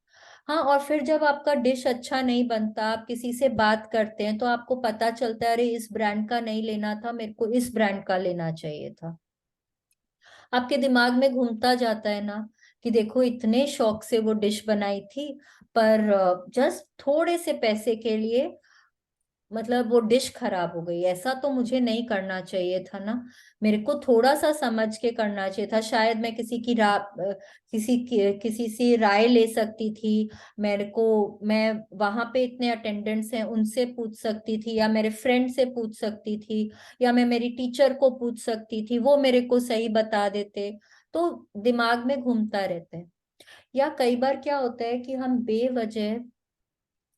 हाँ, और फिर जब आपका डिश अच्छा नहीं बनता, आप किसी से बात करते हैं तो आपको पता चलता है अरे इस ब्रांड का नहीं लेना था, मेरे को इस ब्रांड का लेना चाहिए था। आपके दिमाग में घूमता जाता है ना कि देखो इतने शौक से वो डिश बनाई थी, पर जस्ट थोड़े से पैसे के लिए मतलब वो डिश खराब हो गई, ऐसा तो मुझे नहीं करना चाहिए था ना, मेरे को थोड़ा सा समझ के करना चाहिए था, शायद मैं किसी से राय ले सकती थी, मेरे को मैं वहां पे इतने अटेंडेंट्स हैं उनसे पूछ सकती थी, या मेरे फ्रेंड से पूछ सकती थी, या मैं मेरी टीचर को पूछ सकती थी, वो मेरे को सही बता देते। तो दिमाग में घूमता रहता है। या कई बार क्या होता है कि हम बेवजह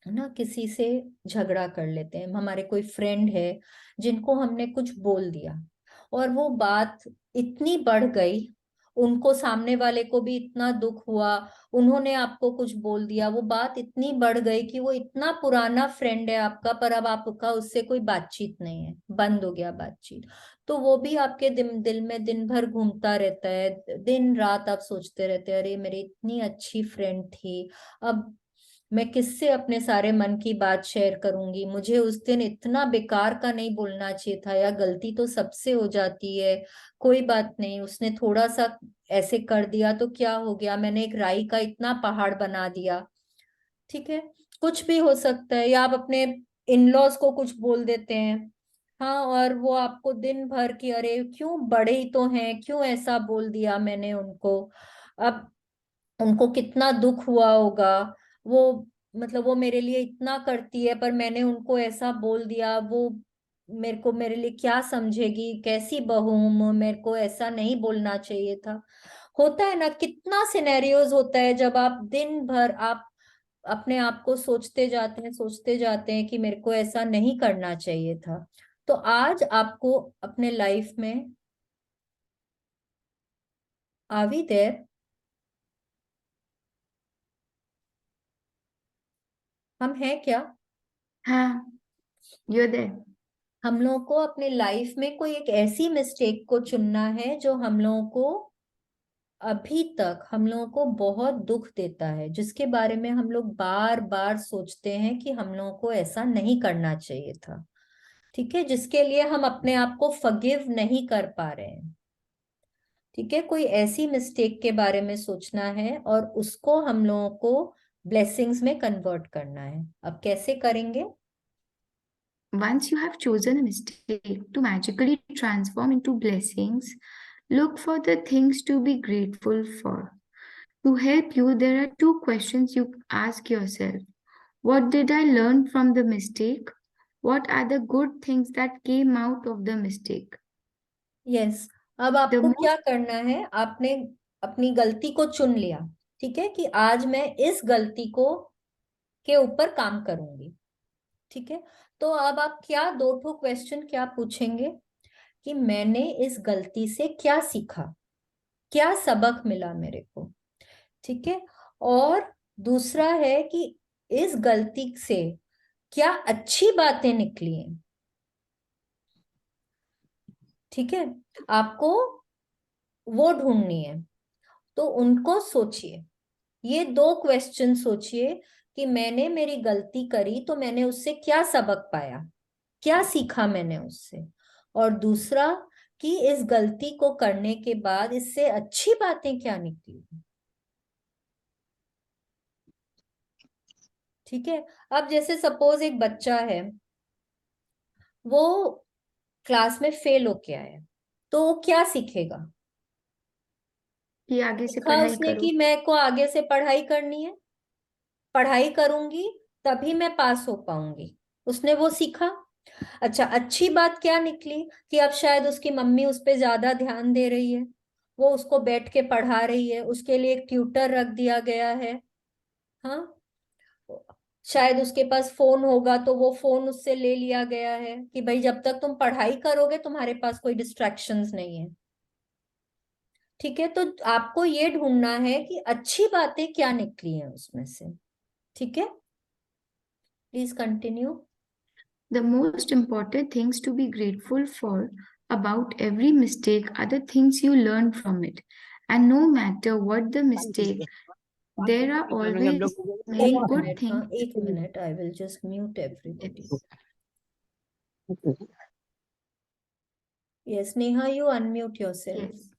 ना किसी से झगड़ा कर लेते हैं, हमारे कोई फ्रेंड है जिनको हमने कुछ बोल दिया, और वो बात इतनी बढ़ गई, उनको सामने वाले को भी इतना दुख हुआ, उन्होंने आपको कुछ बोल दिया, वो बात इतनी बढ़ गई कि वो इतना पुराना फ्रेंड है आपका, पर अब आपका उससे कोई बातचीत नहीं है, बंद हो गया बातचीत। तो वो भी आपके दिल में दिन भर घूमता रहता है, दिन रात आप सोचते रहते हैं अरे मेरी इतनी अच्छी फ्रेंड थी, अब मैं किससे अपने सारे मन की बात शेयर करूंगी, मुझे उस दिन इतना बेकार का नहीं बोलना चाहिए था, या गलती तो सबसे हो जाती है, कोई बात नहीं, उसने थोड़ा सा ऐसे कर दिया तो क्या हो गया, मैंने एक राई का इतना पहाड़ बना दिया। ठीक है, कुछ भी हो सकता है, या आप अपने इन लॉज को कुछ बोल देते हैं, हाँ, और वो आपको दिन भर की अरे क्यों, बड़े ही तो हैं, क्यों ऐसा बोल दिया मैंने उनको, अब उनको कितना दुख हुआ होगा, वो मतलब वो मेरे लिए इतना करती है पर मैंने उनको ऐसा बोल दिया, वो मेरे को मेरे लिए क्या समझेगी, कैसी बहू हूं मैं, मेरे को ऐसा नहीं बोलना चाहिए था। होता है ना, कितना सिनेरियोज होता है जब आप दिन भर आप अपने आप को सोचते जाते हैं कि मेरे को ऐसा नहीं करना चाहिए था। तो आज आपको अपने लाइफ में, आर वी देयर, हम हैं क्या, हाँ, you're there. हम लोगों को अपने लाइफ में कोई एक ऐसी मिस्टेक को चुनना है जो हम लोगों को अभी तक हम लोगों को बहुत दुख देता है, जिसके बारे में हम लोग बार बार सोचते हैं कि हम लोगों को ऐसा नहीं करना चाहिए था, ठीक है, जिसके लिए हम अपने आप को फॉरगिव नहीं कर पा रहे हैं। ठीक है, कोई ऐसी मिस्टेक के बारे में सोचना है और उसको हम लोगों को ब्लेसिंग्स में कन्वर्ट करना है। अब कैसे करेंगे? Once you have chosen a mistake to magically transform into blessings, look for the things to be grateful for. To help you, there are two questions you ask yourself. What did I learn from the mistake? What are the good things that came out of the mistake? Yes, अब The आपको क्या most करना है, आपने अपनी गलती को चुन लिया, ठीक है, कि आज मैं इस गलती को के ऊपर काम करूंगी। ठीक है, तो अब आप क्या दो ठो क्वेश्चन क्या पूछेंगे कि मैंने इस गलती से क्या सीखा, क्या सबक मिला मेरे को। ठीक है, और दूसरा है कि इस गलती से क्या अच्छी बातें निकली हैं। ठीक है, आपको वो ढूंढनी है, तो उनको सोचिए। ये दो क्वेश्चन सोचिए कि मैंने मेरी गलती करी तो मैंने उससे क्या सबक पाया, क्या सीखा मैंने उससे, और दूसरा कि इस गलती को करने के बाद इससे अच्छी बातें क्या निकली। ठीक है, अब जैसे सपोज एक बच्चा है, वो क्लास में फेल होके आया, तो वो क्या सीखेगा? कि आगे से सीखा पढ़ाई उसने करो। कि मैं को आगे से पढ़ाई करनी है, पढ़ाई करूंगी तभी मैं पास हो पाऊंगी, उसने वो सीखा। अच्छा, अच्छी बात क्या निकली कि अब शायद उसकी मम्मी उस पे ज्यादा ध्यान दे रही है, वो उसको बैठ के पढ़ा रही है, उसके लिए एक ट्यूटर रख दिया गया है। हाँ, शायद उसके पास फोन होगा तो वो फोन उससे ले लिया गया है कि भाई जब तक तुम पढ़ाई करोगे तुम्हारे पास कोई डिस्ट्रैक्शंस नहीं है। ठीक है, तो आपको ये ढूंढना है कि अच्छी बातें क्या निकली हैं उसमें से। ठीक है, please continue. The most important things to be grateful for about every mistake are the things you learn from it. And no matter what the mistake, there are always many एक good मिनट, हाँ things. एक minute, I will just mute everybody. Yes. Yes Neha, you unmute yourself. Yes.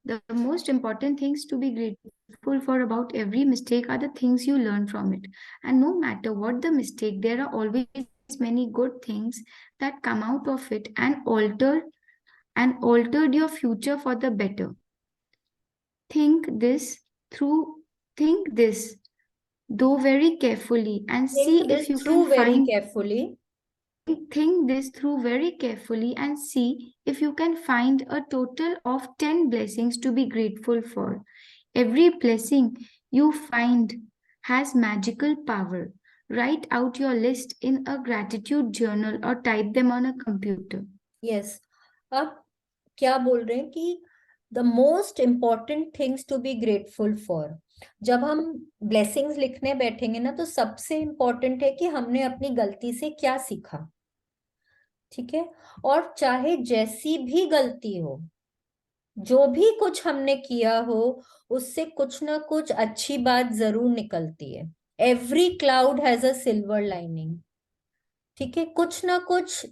The most important things to be grateful for about every mistake are the things you learn from it. And no matter what the mistake, there are always many good things that come out of it and altered your future for the better. Think this through, think this though very carefully and think see this if you through can very find carefully. think this through very carefully and see if you can find a total of 10 blessings to be grateful for. Every blessing you find has magical power. Write out your list in a gratitude journal or type them on a computer. Yes, अब क्या बोल रहे हैं कि the most important things to be grateful for. जब हम blessings लिखने बैठेंगे ना, तो सबसे इम्पोर्टेंट है कि हमने अपनी गलती से क्या सीखा। ठीक है, और चाहे जैसी भी गलती हो, जो भी कुछ हमने किया हो, उससे कुछ ना कुछ अच्छी बात जरूर निकलती है। Every cloud has a silver lining. ठीक है, कुछ ना कुछ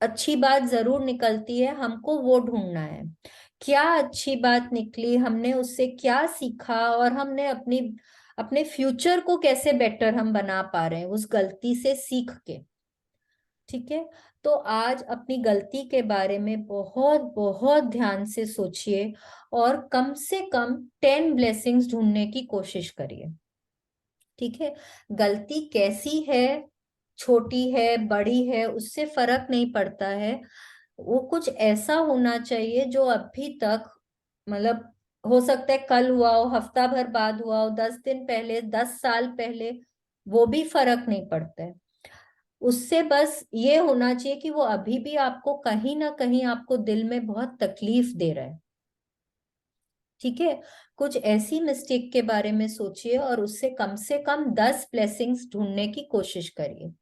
अच्छी बात जरूर निकलती है, हमको वो ढूंढना है। क्या अच्छी बात निकली, हमने उससे क्या सीखा, और हमने अपनी अपने फ्यूचर को कैसे बेटर हम बना पा रहे हैं उस गलती से सीख के। ठीक है, तो आज अपनी गलती के बारे में बहुत बहुत ध्यान से सोचिए और कम से कम 10 ब्लेसिंग्स ढूंढने की कोशिश करिए। ठीक है, गलती कैसी है, छोटी है बड़ी है उससे फर्क नहीं पड़ता है, वो कुछ ऐसा होना चाहिए जो अभी तक, मतलब हो सकता है कल हुआ हो, हफ्ता भर बाद हुआ हो, 10 दिन पहले, 10 साल पहले, वो भी फर्क नहीं पड़ता है। उससे बस ये होना चाहिए कि वो अभी भी आपको कहीं ना कहीं आपको दिल में बहुत तकलीफ दे रहा है। ठीक है, कुछ ऐसी मिस्टेक के बारे में सोचिए और उससे कम 10 ब्लेसिंग्स ढूंढने की कोशिश करिए।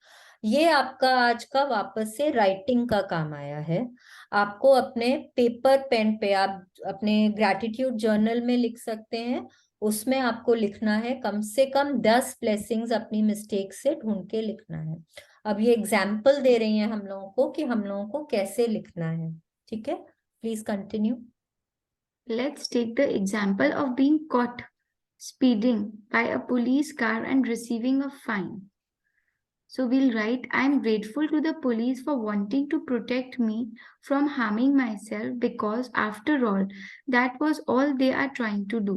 ये आपका आज का वापस से राइटिंग का काम आया है। आपको अपने पेपर पेन पे आप अपने ग्रैटिट्यूड जर्नल में लिख सकते हैं। उसमें आपको लिखना है कम से कम 10 ब्लेसिंग्स अपनी मिस्टेक से ढूंढ के लिखना है। अब ये एग्जाम्पल दे रही हैं हम लोगों को कि हम लोगों को कैसे लिखना है। ठीक है, please continue. Let's take the example of being caught speeding by a police car and receiving a fine. So we'll write, I am grateful to the police for wanting to protect me from harming myself because, after all, that was all they are trying to do.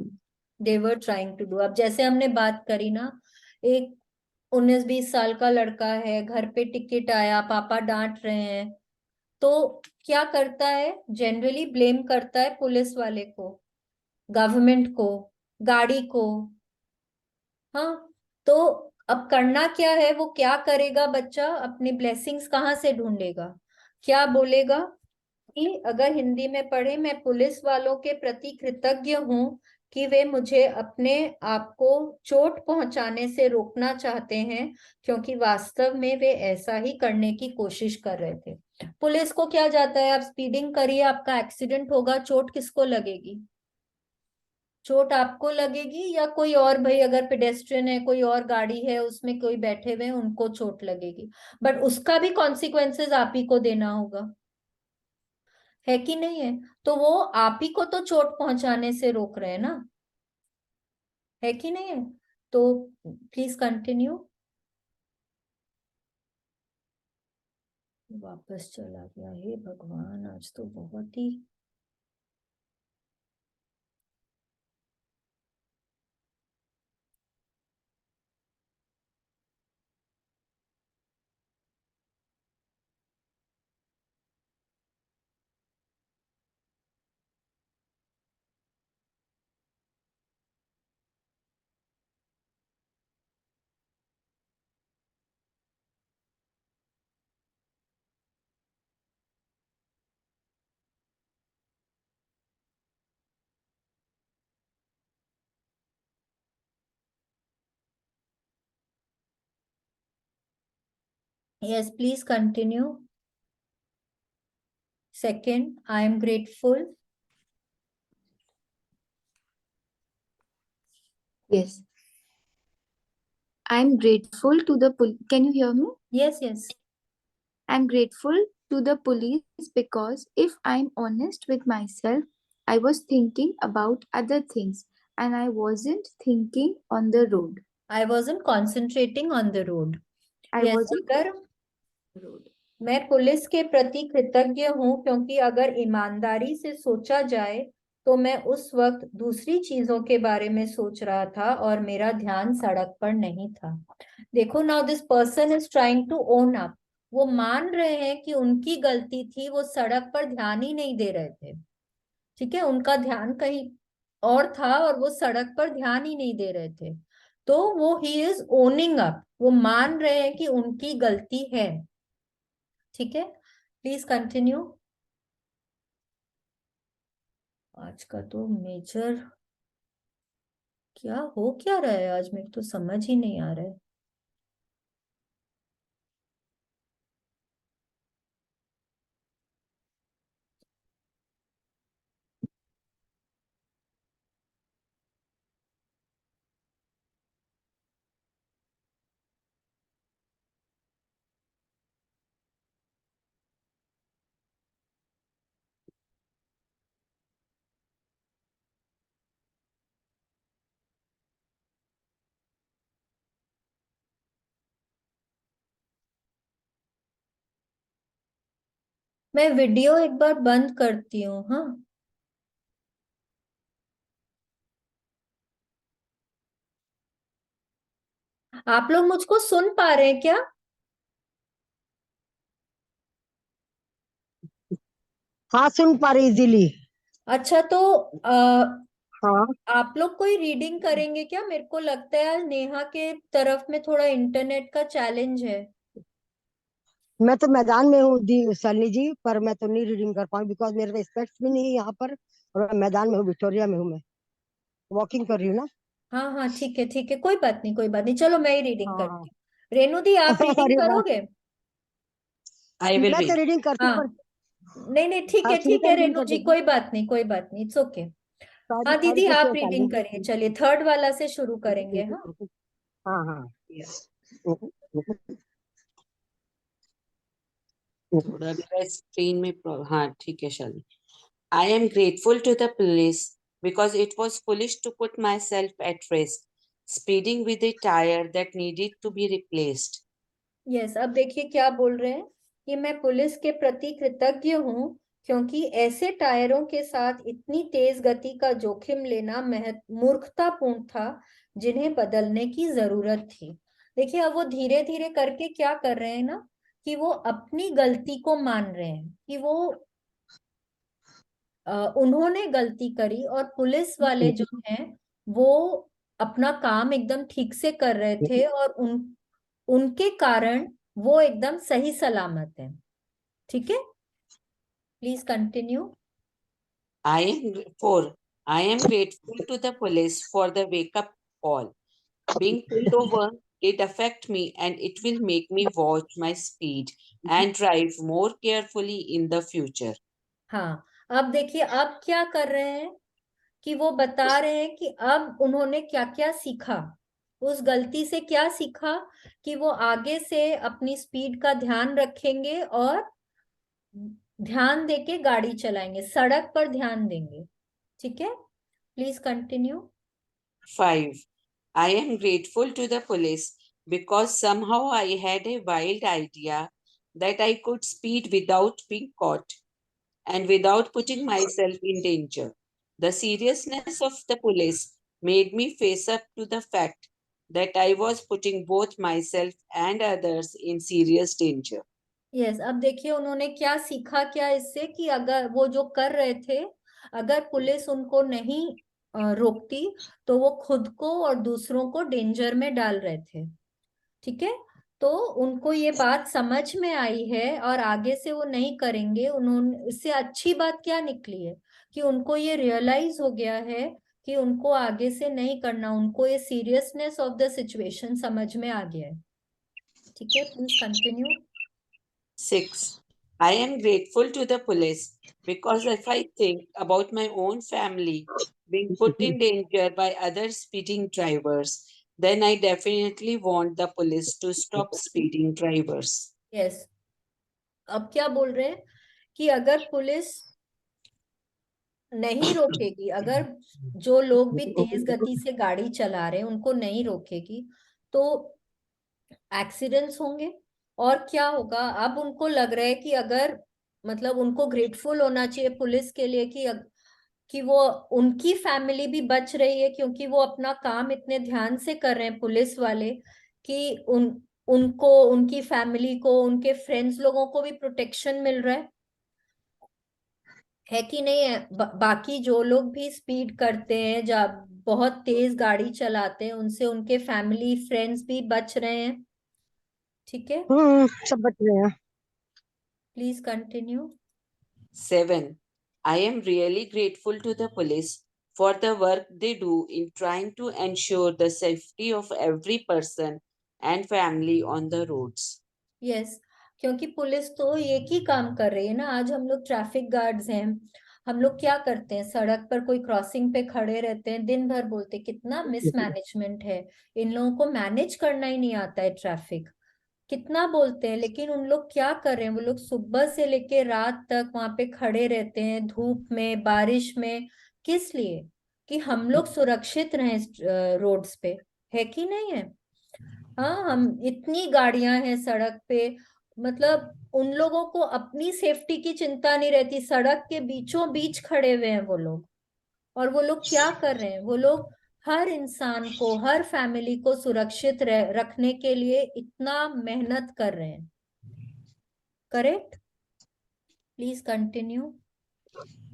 They were trying to do. अब जैसे हमने बात करी ना, एक 19-20 साल का लड़का है, घर पे टिकट आया, पापा डांट रहे हैं, तो क्या करता है, जनरली ब्लेम करता है पुलिस वाले को, गवर्नमेंट को, गाड़ी को। हाँ, तो अब करना क्या है, वो क्या करेगा बच्चा, अपनी ब्लेसिंग्स कहाँ से ढूंढेगा, क्या बोलेगा कि अगर हिंदी में पढ़े, मैं पुलिस वालों के प्रति कृतज्ञ हूँ कि वे मुझे अपने आप को चोट पहुंचाने से रोकना चाहते हैं, क्योंकि वास्तव में वे ऐसा ही करने की कोशिश कर रहे थे। पुलिस को क्या जाता है, आप स्पीडिंग करिए, आपका एक्सीडेंट होगा, चोट किसको लगेगी, चोट आपको लगेगी या कोई और, भाई अगर पेडेस्ट्रियन है, कोई और गाड़ी है, उसमें कोई बैठे हुए हैं, उनको चोट लगेगी, बट उसका भी कॉन्सिक्वेंसेस आप ही को देना होगा, है कि नहीं है। तो वो आप ही को तो चोट पहुंचाने से रोक रहे हैं ना, है कि नहीं है। तो प्लीज कंटिन्यू। वापस चला गया, हे भगवान, आज तो बहुत ही। Yes, please continue. Second, I am grateful. Yes. I'm grateful to the police. Can you hear me? Yes yes. I'm grateful to the police because if I'm honest with myself, I was thinking about other things and I wasn't thinking on the road. I wasn't concentrating on the road. I yes, wasn't अगर on the road. मैं police के प्रति कृतज्ञ हूँ, क्योंकि अगर ईमानदारी से सोचा जाए तो मैं उस वक्त दूसरी चीजों के बारे में सोच रहा था और मेरा ध्यान सड़क पर नहीं था। देखो, now this person is trying to own up. वो मान रहे हैं कि उनकी गलती थी, वो सड़क पर ध्यान ही नहीं दे रहे थे। ठीक है, उनका ध्यान कहीं और था और वो सड़क पर ध्यान ही नहीं दे रहे थे। तो वो ही इज ओनिंग अप, वो मान रहे हैं कि उनकी गलती है। ठीक है, प्लीज कंटिन्यू। आज का तो मेजर क्या हो क्या रहा है, आज मेरे तो समझ ही नहीं आ रहा है। मैं वीडियो एक बार बंद करती हूँ, हाँ। आप लोग मुझको सुन पा रहे हैं क्या? हाँ, सुन पा रही इजीली। अच्छा, तो हाँ, आप लोग कोई रीडिंग करेंगे क्या? मेरे को लगता है आज नेहा के तरफ में थोड़ा इंटरनेट का चैलेंज है। मैं तो मैदान में हूँ दी सन्नी जी, पर मैं तो नहीं रीडिंग कर पाऊँ बिकॉज मेरे स्पेक्ट्स भी नहीं है यहाँ पर। और मैं मैदान में हूँ, विक्टोरिया में हूँ, मैं वॉकिंग कर रही हूँ ना। हाँ हाँ, ठीक है ठीक है, कोई बात नहीं कोई बात नहीं, चलो मैं ही रीडिंग हाँ हाँ। करती हूँ। रेणु दी आप रीडिंग अरे वाह, करोगे? I will मैं तो read. रीडिंग करती हूँ, हाँ, पर नहीं नहीं, ठीक है ठीक सुनीता है रीडिंग रेणु कर जी, देगी। कोई बात नहीं, कोई बात नहीं, इट्स ओके। सॉरी हाँ सॉरी, दीदी पूछो आप रीडिंग करिए, साली। चलिए थर्ड वाला से शुरू करेंगे। हाँ हाँ हाँ। Yes. थोड़ा मेरा स्क्रीन में हाँ ठीक है शाली. I am grateful to the police because it was foolish to put myself at risk, speeding with a tire that needed to be replaced. Yes, अब देखिए क्या बोल रहे हैं कि मैं पुलिस के प्रति कृतज्ञ हूँ क्योंकि ऐसे टायरों के साथ इतनी तेज गति का जोखिम लेना मूर्खतापूर्ण था जिन्हें बदलने की जरूरत थी। देखिए अब वो धीरे धीरे करके क्या कर रहे हैं ना, कि वो अपनी गलती को मान रहे हैं कि वो उन्होंने गलती करी, और पुलिस वाले जो हैं वो अपना काम एकदम ठीक से कर रहे थे, और उनके कारण वो एकदम सही सलामत है। ठीक है, please continue. I am grateful to the police for the wake-up call. Being pulled over did affect me and it will make me watch my speed and drive more carefully in the future. हाँ, अब देखिए अब क्या कर रहे हैं कि वो बता रहे हैं कि अब उन्होंने क्या क्या सीखा, उस गलती से क्या सीखा, कि वो आगे से अपनी स्पीड का ध्यान रखेंगे और ध्यान देके गाड़ी चलाएंगे, सड़क पर ध्यान देंगे। ठीक है, please continue. 5. I am grateful to the police because somehow I had a wild idea that I could speed without being caught and without putting myself in danger. The seriousness of the police made me face up to the fact that I was putting both myself and others in serious danger. Yes, अब देखिए उन्होंने क्या सीखा, क्या इससे, कि अगर वो जो कर रहे थे, अगर पुलिस उनको नहीं रोकती तो वो खुद को और दूसरों को डेंजर में डाल रहे थे। ठीक है, तो उनको ये बात समझ में आई है और आगे से वो नहीं करेंगे। उन्होंने, इससे अच्छी बात क्या निकली है कि उनको ये रियलाइज हो गया है कि उनको आगे से नहीं करना, उनको ये सीरियसनेस ऑफ द सिचुएशन समझ में आ गया है। ठीक है, please continue. 6. I am grateful to the police because if I think about my own family being put in danger by other speeding drivers, then I definitely want the police to stop speeding drivers. Yes, अब क्या बोल रहे हैं कि अगर police नहीं रोकेगी, अगर जो लोग भी तेज गति से गाड़ी चला रहे हैं उनको नहीं रोकेगी तो एक्सीडेंट्स होंगे। और क्या होगा, अब उनको लग रहा है कि अगर, मतलब उनको ग्रेटफुल होना चाहिए पुलिस के लिए कि वो, उनकी फैमिली भी बच रही है क्योंकि वो अपना काम इतने ध्यान से कर रहे हैं पुलिस वाले, कि उनको, उनकी फैमिली को, उनके फ्रेंड्स लोगों को भी प्रोटेक्शन मिल रहा है कि नहीं है। बाकी जो लोग भी स्पीड करते हैं, जब बहुत तेज गाड़ी चलाते हैं, उनसे उनके फैमिली फ्रेंड्स भी बच रहे हैं। ठीक है, सब बच रहे हैं। Please continue. 7. I am really grateful to the police for the work they do in trying to ensure the safety of every person and family on the roads. Yes, क्योंकि पुलिस तो एक ही काम कर रही है ना। आज हम लोग ट्रैफिक गार्ड्स हैं, हम लोग क्या करते हैं, सड़क पर कोई क्रॉसिंग पे खड़े रहते हैं, दिन भर बोलते कितना मिसमैनेजमेंट है, इन लोगों को मैनेज करना ही नहीं आता है ट्रैफिक, कितना बोलते हैं। लेकिन उन लोग क्या कर रहे हैं, वो लोग सुबह से लेके रात तक वहां पे खड़े रहते हैं, धूप में बारिश में, किस लिए, कि हम लोग सुरक्षित रहें रोड्स पे, है कि नहीं है। हाँ, हम, इतनी गाड़ियां हैं सड़क पे, मतलब उन लोगों को अपनी सेफ्टी की चिंता नहीं रहती, सड़क के बीचों बीच खड़े हुए हैं वो लोग। और वो लोग क्या कर रहे हैं, वो लोग हर इंसान को, हर फैमिली को सुरक्षित रखने के लिए इतना मेहनत कर रहे हैं। Correct, please continue.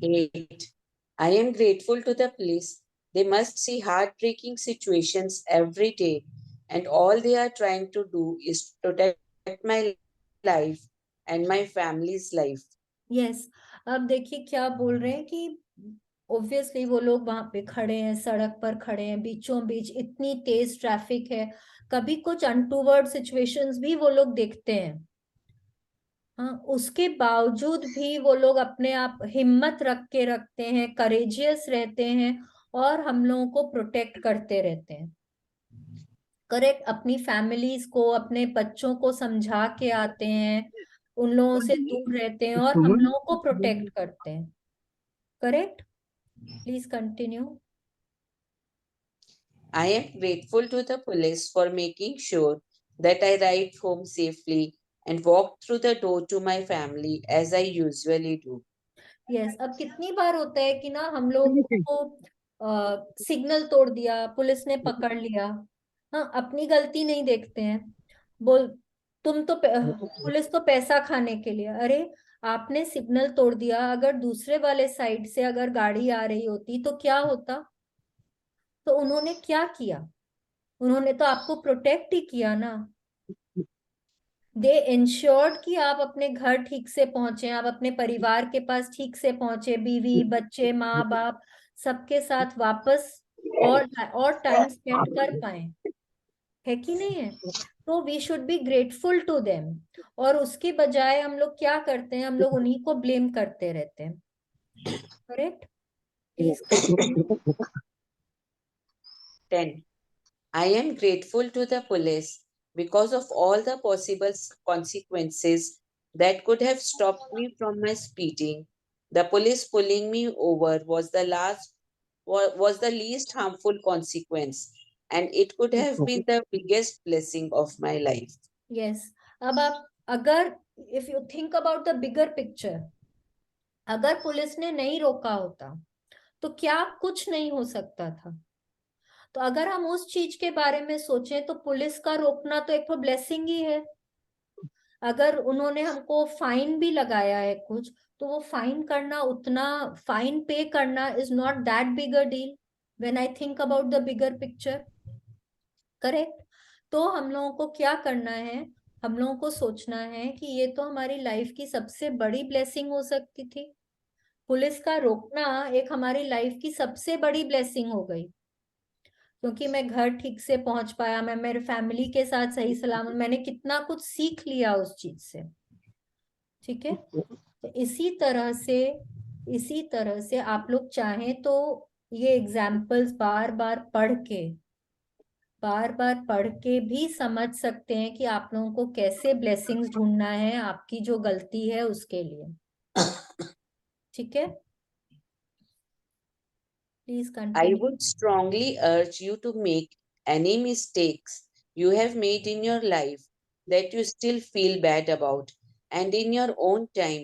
8. I am grateful to the police. They must see heartbreaking situations every day, and all they are trying to do is protect my life and my family's life. Yes, अब देखिए क्या बोल रहे हैं कि obviously वो लोग वहां पे खड़े हैं, सड़क पर खड़े हैं, बीचों बीच इतनी तेज ट्रैफिक है, कभी कुछ अनटूवर्ड सिचुएशंस भी वो लोग देखते हैं। हाँ, उसके बावजूद भी वो लोग अपने आप हिम्मत रख के रखते हैं, करेजियस रहते हैं और हम लोगों को प्रोटेक्ट करते रहते हैं। करेक्ट, अपनी फैमिलीज को, अपने बच्चों को समझा के आते हैं, उन लोगों से दूर रहते हैं और हम लोगों को प्रोटेक्ट करते हैं। Correct, please continue. I am grateful to the police for making sure that I arrived home safely and walked through the door to my family as I usually do. Yes, अब कितनी बार होता है कि ना हम लोग को सिग्नल तोड़ दिया, पुलिस ने पकड़ लिया, हाँ, अपनी गलती नहीं देखते हैं, बोल तुम तो पुलिस तो पैसा खाने के लिए। अरे आपने सिग्नल तोड़ दिया, अगर दूसरे वाले साइड से अगर गाड़ी आ रही होती तो क्या होता? तो उन्होंने क्या किया? उन्होंने तो आपको प्रोटेक्ट ही किया ना। दे इंश्योर्ड कि आप अपने घर ठीक से पहुंचे, आप अपने परिवार के पास ठीक से पहुंचे, बीवी बच्चे माँ बाप सबके साथ वापस और टाइम स्पेंड कर पाए, है कि नहीं है? तो we should be grateful to them. और उसके बजाय हम लोग क्या करते हैं, हम लोग उन्हीं को ब्लेम करते रहते हैं। Correct, please continue. 10. I am grateful to the police because of all the possible consequences that could have stopped me from my speeding. The police pulling me over was the least harmful consequence, and it could have been the biggest blessing of my life. Yes, अब आप अगर if you think about the bigger picture, अगर police ने नहीं रोका होता तो क्या कुछ नहीं हो सकता था? तो अगर हम उस चीज के बारे में सोचें तो पुलिस का रोकना तो एक तो ब्लेसिंग ही है। अगर उन्होंने हमको फाइन भी लगाया है कुछ, तो वो फाइन करना, उतना फाइन पे करना is not that big a deal when I think about the bigger picture. Correct, तो हम लोगों को क्या करना है, हम लोगों को सोचना है कि ये तो हमारी लाइफ की सबसे बड़ी ब्लेसिंग हो सकती थी। पुलिस का रोकना एक हमारी लाइफ की सबसे बड़ी ब्लेसिंग हो गई, क्योंकि मैं घर ठीक से पहुंच पाया, मैं मेरे फैमिली के साथ सही सलामत, मैंने कितना कुछ सीख लिया उस चीज से। ठीक है, तो इसी तरह से आप लोग चाहें तो ये एग्जाम्पल्स बार बार पढ़ के भी समझ सकते हैं कि आप लोगों को कैसे ब्लेसिंग्स ढूंढना है आपकी जो गलती है उसके लिए। ठीक है, please I continue. would strongly urge you to make any mistakes you have made in your life that you still feel bad about, and in your own time,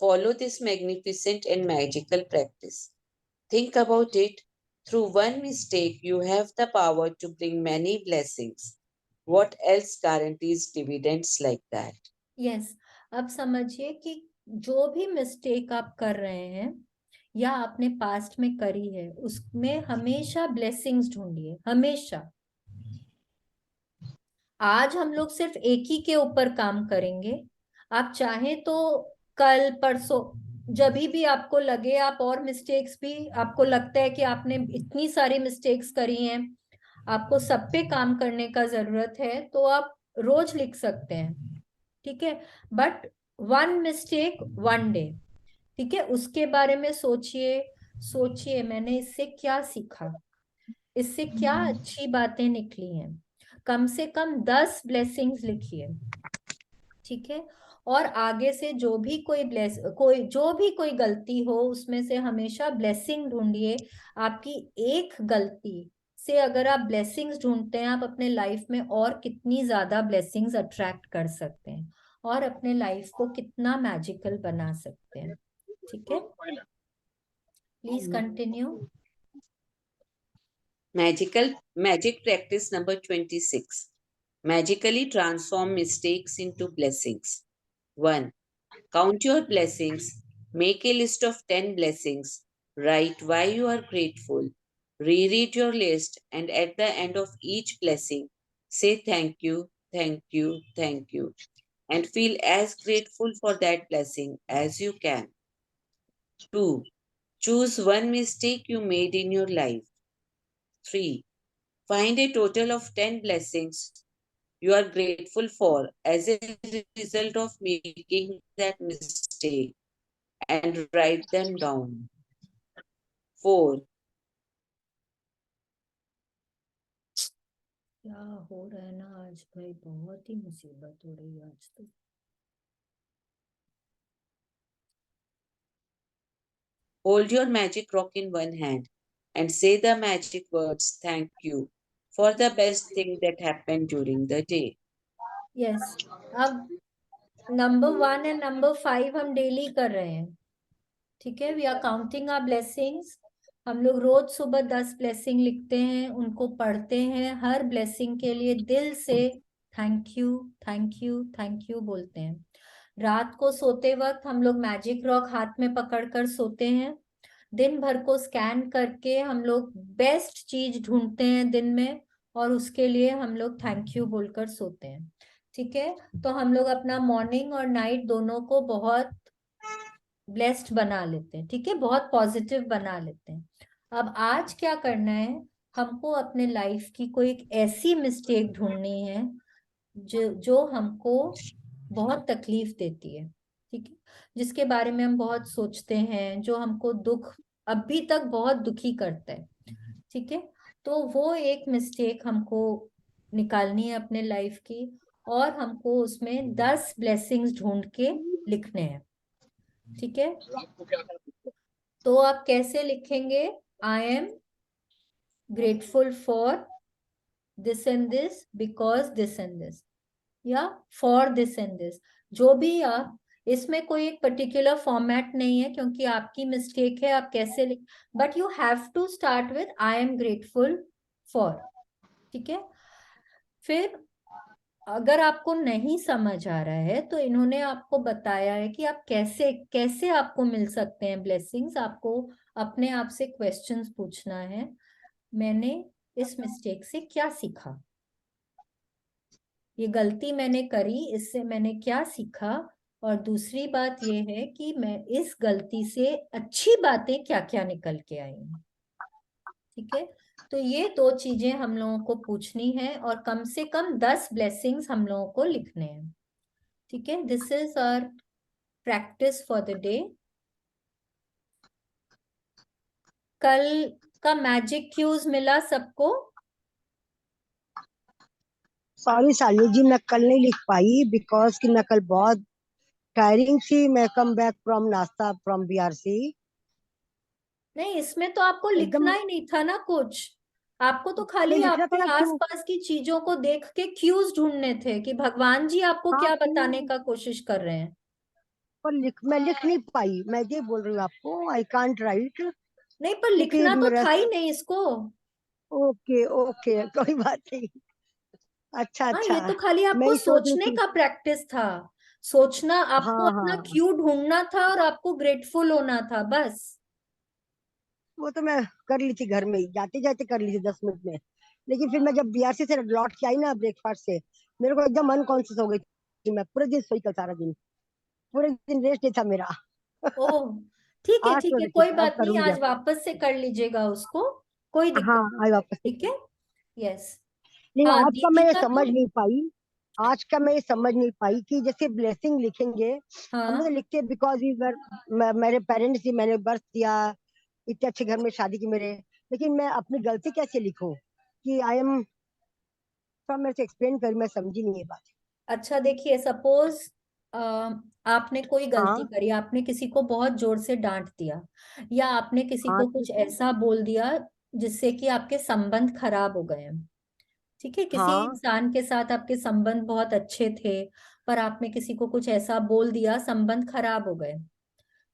follow this magnificent and magical practice. Think about it. Through one mistake, you have the power to bring many blessings. What else guarantees dividends like that? Yes, अब समझिए कि जो भी mistake आप कर रहे हैं या आपने पास्ट में करी है, उसमें हमेशा ब्लेसिंग्स ढूंढिए, हमेशा। आज हम लोग सिर्फ एक ही के ऊपर काम करेंगे, आप चाहें तो कल परसों जब भी आपको लगे, आप और मिस्टेक्स भी, आपको लगता है कि आपने इतनी सारी मिस्टेक्स करी हैं, आपको सब पे काम करने का जरूरत है, तो आप रोज लिख सकते हैं। ठीक है, but one mistake one day. ठीक है, उसके बारे में सोचिए मैंने इससे क्या सीखा, इससे क्या अच्छी बातें निकली हैं। कम से कम 10 ब्लेसिंग्स लिखिए। ठीक है, और आगे से जो भी कोई गलती हो उसमें से हमेशा ब्लेसिंग ढूंढिए। आपकी एक गलती से अगर आप ब्लेसिंग्स ढूंढते हैं, आप अपने लाइफ में और कितनी ज्यादा ब्लेसिंग्स अट्रैक्ट कर सकते हैं और अपने लाइफ को कितना मैजिकल बना सकते हैं। ठीक है, please continue. Magic practice number 26. Magically transform mistakes into blessings. 1. Count your blessings. Make a list of 10 blessings. Write why you are grateful. Reread your list, and at the end of each blessing, say thank you, thank you, thank you, and feel as grateful for that blessing as you can. 2. Choose one mistake you made in your life. 3. Find a total of 10 blessings you are grateful for as a result of making that mistake and write them down. 4. क्या हो रहा है ना आज भाई, बहुत ही मुसीबत हो रही है आज तो। Hold your magic rock in one hand and say the magic words thank you for the best thing that happened during the day. Yes, अब नंबर 1 एंड नंबर 5 हम डेली कर रहे हैं, ठीक है। We are counting our blessings. हम लोग रोज सुबह 10 ब्लेसिंग लिखते हैं, उनको पढ़ते हैं, हर ब्लेसिंग के लिए दिल से thank you thank you thank you बोलते हैं। रात को सोते वक्त हम लोग मैजिक रॉक हाथ में पकड़कर सोते हैं। दिन भर को स्कैन करके हम लोग बेस्ट चीज ढूंढते हैं दिन में, और उसके लिए हम लोग थैंक यू बोलकर सोते हैं, ठीक है। तो हम लोग अपना मॉर्निंग और नाइट दोनों को बहुत ब्लेस्ड बना लेते हैं, ठीक है, बहुत पॉजिटिव बना लेते हैं। अब आज क्या करना है, हमको अपने लाइफ की कोई एक ऐसी मिस्टेक ढूंढनी है जो हमको बहुत तकलीफ देती है, ठीक है, जिसके बारे में हम बहुत सोचते हैं, जो हमको दुख अभी तक बहुत दुखी करता है, ठीक है। तो वो एक मिस्टेक हमको निकालनी है अपने लाइफ की, और हमको उसमें 10 ब्लेसिंग्स ढूंढ के लिखने हैं, ठीक है। तो आप कैसे लिखेंगे, आई am grateful for this and this, because this and this, या फॉर दिस एंड दिस, जो भी आप, इसमें कोई एक पर्टिकुलर फॉर्मेट नहीं है क्योंकि आपकी मिस्टेक है, आप कैसे लिख, but you have to start with I am grateful for, ठीक है। फिर अगर आपको नहीं समझ आ रहा है तो इन्होंने आपको बताया है कि आप कैसे कैसे आपको मिल सकते हैं ब्लेसिंग्स। आपको अपने आप से क्वेश्चंस पूछना है, मैंने इस मिस्टेक से क्या सीखा, ये गलती मैंने करी, इससे मैंने क्या सीखा, और दूसरी बात ये है कि मैं इस गलती से अच्छी बातें क्या क्या निकल के आई हूँ, ठीक है। तो ये 2 चीजें हम लोगों को पूछनी है, और कम से कम 10 ब्लेसिंग्स हम लोगों को लिखने हैं, ठीक है। This is our practice for the day. कल का मैजिक क्यूज मिला सबको? सॉरी साली जी, मैं कल नहीं लिख पाई बिकॉज कि मैं कल बहुत टायरिंग थी। मैं कम बैक फ्रॉम नाश्ता फ्रॉम बीआरसी। नहीं, इसमें तो आपको एकदम लिखना ही नहीं था ना कुछ, आपको तो नहीं खाली लिखना था आपके ना, क्यों? आसपास की चीजों को देख के क्यूज ढूंढने थे कि भगवान जी आपको हाँ क्या बताने क्यों? का कोशिश कर रहे हैं। पर मैं लिख नहीं पाई, मैं ये बोल रही हूँ आपको, आई कांट राइट। नहीं, पर क्योंकि लिखना तो मेरा, था ही नहीं इसको। ओके ओके, कोई बात नहीं। अच्छा हाँ, अच्छा। ये तो खाली मैं आपको ही सोच रही सोचने थी। का प्रैक्टिस था, सोचना, आपको हाँ अपना हाँ, क्यू ढूंढना था और आपको ग्रेटफुल होना था, बस। वो तो मैं कर ली थी घर में ही, जाते जाते कर ली थी 10 मिनट में। लेकिन फिर मैं जब बीआरसी से लौट के आई ना ब्रेकफास्ट से, मेरे को एकदम अनकॉन्शियस हो गई थी। मैं पूरे दिन सोई कल सारा दिन, पूरे दिन रेस्ट नहीं था मेरा। ओह, ठीक है आज ठीक तो है, देखिए कोई अब बात नहीं, करूंगी आज अब। वापस से कर लीजिएगा उसको, कोई हाँ दिक्कत आई नहीं, वापस से ठीक है। करूंगी। यस। नहीं हाँ, आज का मैं दीदी ये का समझ तो, नहीं पाई। आज का मैं ये समझ नहीं पाई कि जैसे ब्लेसिंग लिखेंगे, हम लोग तो हाँ, लिखते हैं बिकॉज वी वर, मेरे पेरेंट्स थी, मैंने बर्थ दिया, इतने अच्छे घर में शादी की मेरे। लेकिन मैं अपनी गलती कैसे लिखूं कि आई एम, थोड़ा मेरे से एक्सप्लेन कर, मैं समझी नहीं ये बात। अच्छा देखिए, सपोज आपने कोई गलती हाँ करी, आपने किसी को बहुत जोर से डांट दिया, या आपने किसी हाँ को ठीक कुछ है। ऐसा बोल दिया जिससे कि आपके संबंध खराब हो गए, ठीक है। किसी हाँ इंसान के साथ आपके संबंध बहुत अच्छे थे, पर आपने किसी को कुछ ऐसा बोल दिया, संबंध खराब हो गए,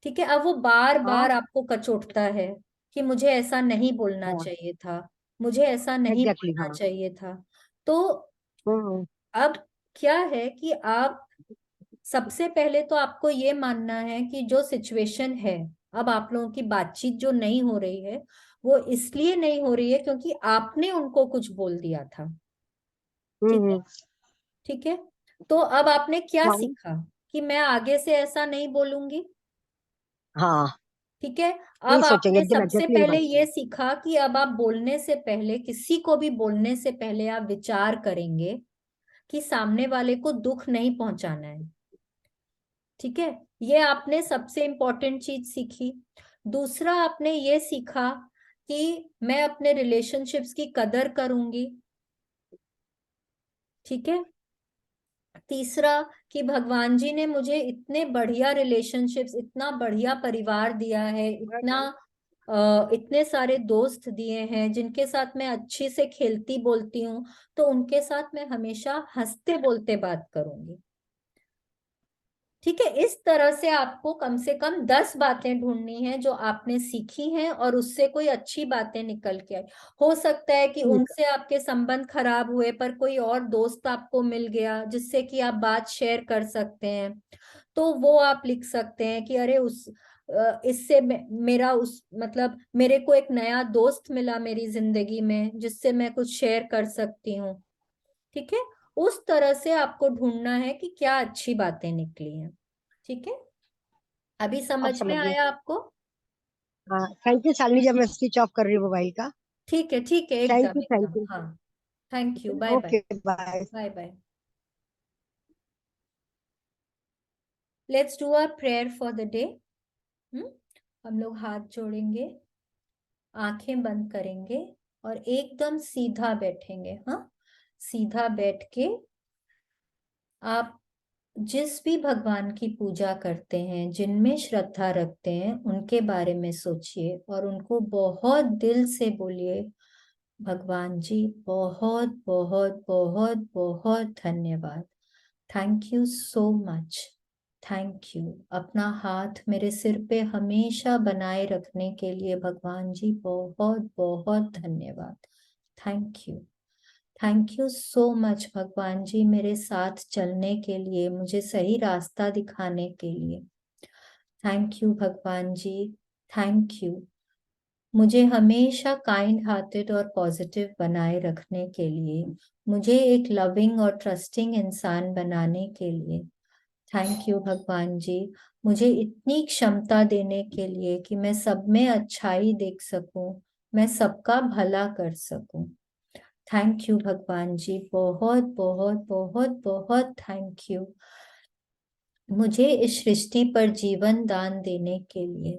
ठीक है। अब वो बार हाँ बार आपको कचोटता है कि मुझे ऐसा नहीं बोलना हाँ चाहिए था, मुझे ऐसा नहीं एग्जैक्टली बोलना हाँ। चाहिए था। तो हम्म। अब क्या है कि आप, सबसे पहले तो आपको ये मानना है कि जो सिचुएशन है, अब आप लोगों की बातचीत जो नहीं हो रही है, वो इसलिए नहीं हो रही है क्योंकि आपने उनको कुछ बोल दिया था, ठीक है, हम्म। ठीक है। तो अब आपने क्या हाँ सीखा कि मैं आगे से ऐसा नहीं बोलूंगी, हाँ ठीक है। यही अब सोचेंगे, आपने एकदम सबसे एग्जैक्टली पहले बात। ये सीखा कि अब आप बोलने से पहले, किसी को भी बोलने से पहले आप विचार करेंगे कि सामने वाले को दुख नहीं पहुंचाना है। ठीक है, ये आपने सबसे इम्पोर्टेंट चीज सीखी। दूसरा आपने ये सीखा कि मैं अपने रिलेशनशिप्स की कदर करूंगी। ठीक है। तीसरा कि भगवान जी ने मुझे इतने बढ़िया रिलेशनशिप्स, इतना बढ़िया परिवार दिया है, इतने सारे दोस्त दिए हैं जिनके साथ मैं अच्छी से खेलती बोलती हूँ, तो उनके साथ मैं हमेशा हंसते बोलते बात करूंगी। ठीक है, इस तरह से आपको कम से कम 10 बातें ढूंढनी है जो आपने सीखी हैं और उससे कोई अच्छी बातें निकल के आई। हो सकता है कि ठीक उनसे आपके संबंध खराब हुए पर कोई और दोस्त आपको मिल गया जिससे कि आप बात शेयर कर सकते हैं, तो वो आप लिख सकते हैं कि अरे इससे मेरा उस मतलब मेरे को एक नया दोस्त मिला मेरी जिंदगी में जिससे मैं कुछ शेयर कर सकती हूँ। ठीक है, उस तरह से आपको ढूंढना है कि क्या अच्छी बातें निकली हैं। ठीक है, अभी है, अब समझ में समझ गए। आया आपको? हाँ, थैंक यू शालिनी जी, अब मैं स्विच ऑफ कर रही हूँ मोबाइल का। ठीक है, ठीक है, थैंक एकदम यू, थैंक एकदम, यू। हाँ। Thank you, bye bye. Okay, bye. Bye bye. Let's do our prayer for the day. हम लोग हाथ जोड़ेंगे, आंखें बंद करेंगे और एकदम सीधा बैठेंगे। हाँ, सीधा बैठ के आप जिस भी भगवान की पूजा करते हैं, जिनमें श्रद्धा रखते हैं, उनके बारे में सोचिए और उनको बहुत दिल से बोलिए, भगवान जी बहुत बहुत बहुत बहुत धन्यवाद, thank you so much, thank you. अपना हाथ मेरे सिर पे हमेशा बनाए रखने के लिए भगवान जी बहुत बहुत धन्यवाद, thank you. Thank you so much भगवान जी, मेरे साथ चलने के लिए, मुझे सही रास्ता दिखाने के लिए। थैंक यू भगवान जी, थैंक यू। मुझे हमेशा काइंड हार्टेड और पॉजिटिव बनाए रखने के लिए, मुझे एक लविंग और ट्रस्टिंग इंसान बनाने के लिए। थैंक यू भगवान जी, मुझे इतनी क्षमता देने के लिए कि मैं सब में अच्छाई देख सकूं, मैं सबका भला कर सकूं। थैंक यू भगवान जी, बहुत बहुत बहुत बहुत थैंक यू मुझे इस सृष्टि पर जीवन दान देने के लिए,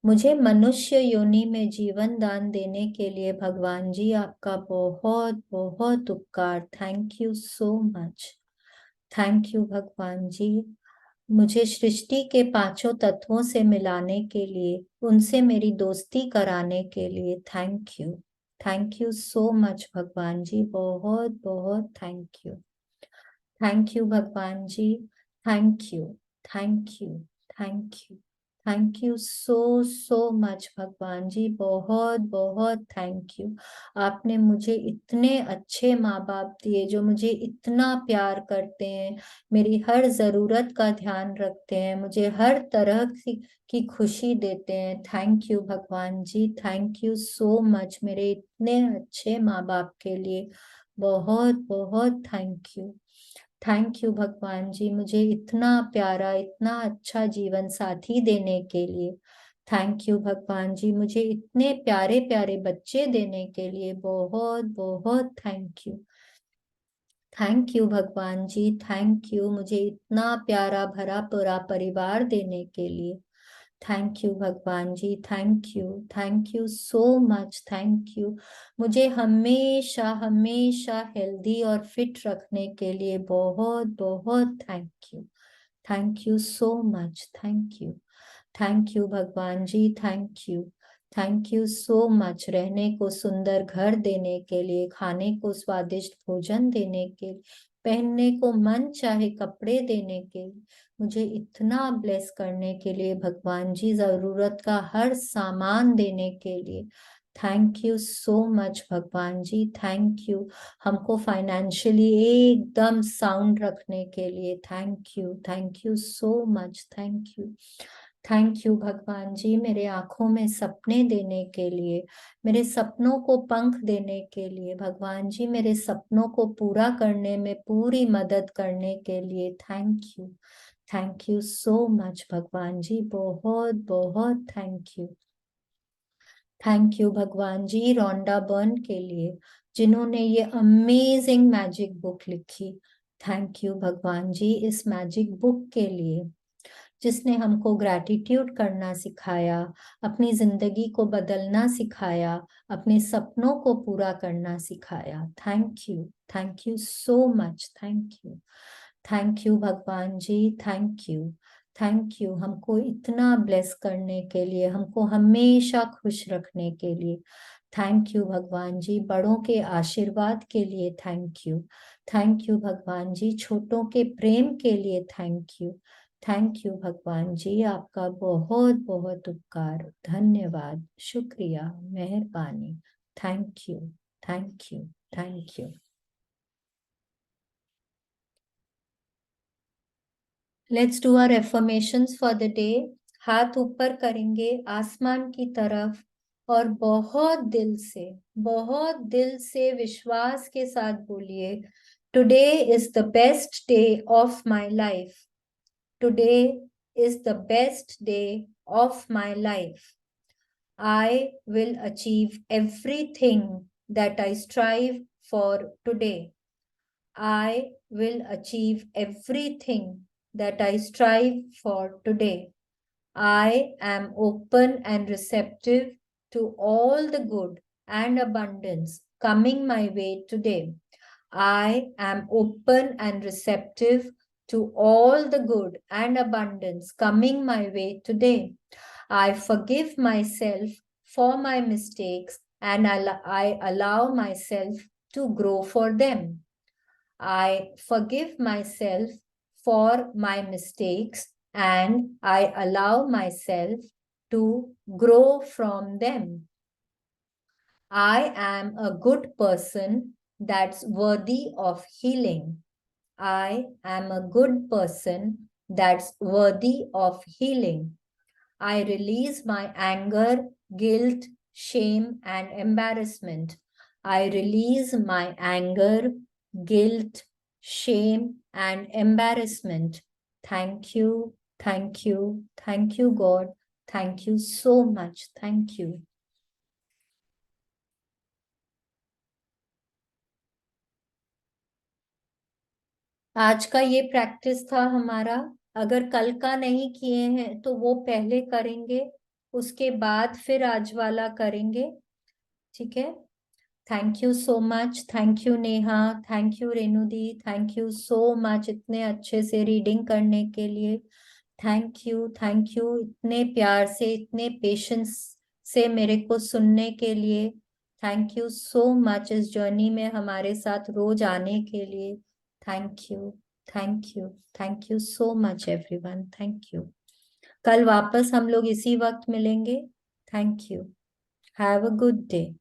मुझे मनुष्य योनि में जीवन दान देने के लिए। भगवान जी आपका बहुत बहुत उपकार, thank you so much, thank you भगवान जी। मुझे सृष्टि के पांचों तत्वों से मिलाने के लिए, उनसे मेरी दोस्ती कराने के लिए, थैंक यू सो मच भगवान जी, बहुत बहुत थैंक यू भगवान जी, thank you, thank you, thank you, thank you so so much भगवान जी, बहुत बहुत थैंक यू। आपने मुझे इतने अच्छे माँ बाप दिए जो मुझे इतना प्यार करते हैं, मेरी हर जरूरत का ध्यान रखते हैं, मुझे हर तरह की खुशी देते हैं। थैंक यू भगवान जी, थैंक यू सो मच मेरे इतने अच्छे माँ बाप के लिए, बहुत बहुत थैंक यू भगवान जी, मुझे इतना प्यारा, इतना अच्छा जीवन साथी देने के लिए। थैंक यू भगवान जी, मुझे इतने प्यारे प्यारे बच्चे देने के लिए, बहुत बहुत थैंक यू भगवान जी, थैंक यू मुझे इतना प्यारा भरा पूरा परिवार देने के लिए। थैंक यू भगवान जी, thank you so much, thank you मुझे हमेशा हमेशा हेल्दी और फिट रखने के लिए, बहुत बहुत thank you so much, thank you भगवान जी, थैंक यू सो मच रहने को सुंदर घर देने के लिए, खाने को स्वादिष्ट भोजन देने के लिए, पहनने को मन चाहे कपड़े देने के लिए, मुझे इतना ब्लेस करने के लिए भगवान जी, जरूरत का हर सामान देने के लिए। थैंक यू सो मच भगवान जी, थैंक यू हमको फाइनेंशियली एकदम साउंड रखने के लिए। Thank you so much, thank you भगवान जी मेरे आंखों में सपने देने के लिए, मेरे सपनों को पंख देने के लिए, भगवान जी मेरे सपनों को पूरा करने में पूरी मदद करने के लिए। थैंक यू सो मच भगवान जी, बहुत बहुत थैंक यू। थैंक यू भगवान जी रोंडा बर्न के लिए, जिन्होंने ये अमेजिंग मैजिक बुक लिखी। थैंक यू भगवान जी इस मैजिक बुक के लिए, जिसने हमको ग्रैटिट्यूड करना सिखाया, अपनी जिंदगी को बदलना सिखाया, अपने सपनों को पूरा करना सिखाया। Thank you so much, thank you भगवान जी, थैंक यू हमको इतना ब्लेस करने के लिए, हमको हमेशा खुश रखने के लिए। थैंक यू भगवान जी बड़ों के आशीर्वाद के लिए, थैंक यू भगवान जी छोटों के प्रेम के लिए, थैंक यू भगवान जी, आपका बहुत बहुत उपकार, धन्यवाद, शुक्रिया, मेहरबानी। Thank you, thank you, thank you. Let's do our affirmations for the day. हाथ ऊपर करेंगे आसमान की तरफ और बहुत दिल से विश्वास के साथ बोलिए, today is the best day of my life. Today is the best day of my life. I will achieve everything that I strive for today. I will achieve everything that I strive for today. I am open and receptive to all the good and abundance coming my way today. I am open and receptive to all the good and abundance coming my way today. I forgive myself for my mistakes and I allow myself to grow for them. I forgive myself for my mistakes and I allow myself to grow from them. I am a good person that's worthy of healing. I am a good person that's worthy of healing. I release my anger, guilt, shame, and embarrassment. I release my anger, guilt, shame, and embarrassment. Thank you, thank you, God. Thank you so much. Thank you. आज का ये practice था हमारा। अगर कल का नहीं किए हैं तो वो पहले करेंगे, उसके बाद फिर आज वाला करेंगे, ठीक है। Thank you so much, thank you Neha, thank you Renu the, thank you so much इतने अच्छे से रीडिंग करने के लिए। थैंक यू इतने प्यार से, इतने पेशेंस से मेरे को सुनने के लिए। थैंक यू सो मच इस जर्नी में हमारे साथ रोज आने के लिए। Thank you so much everyone, thank you. कल वापस हम लोग इसी वक्त मिलेंगे। Thank you, have a good day.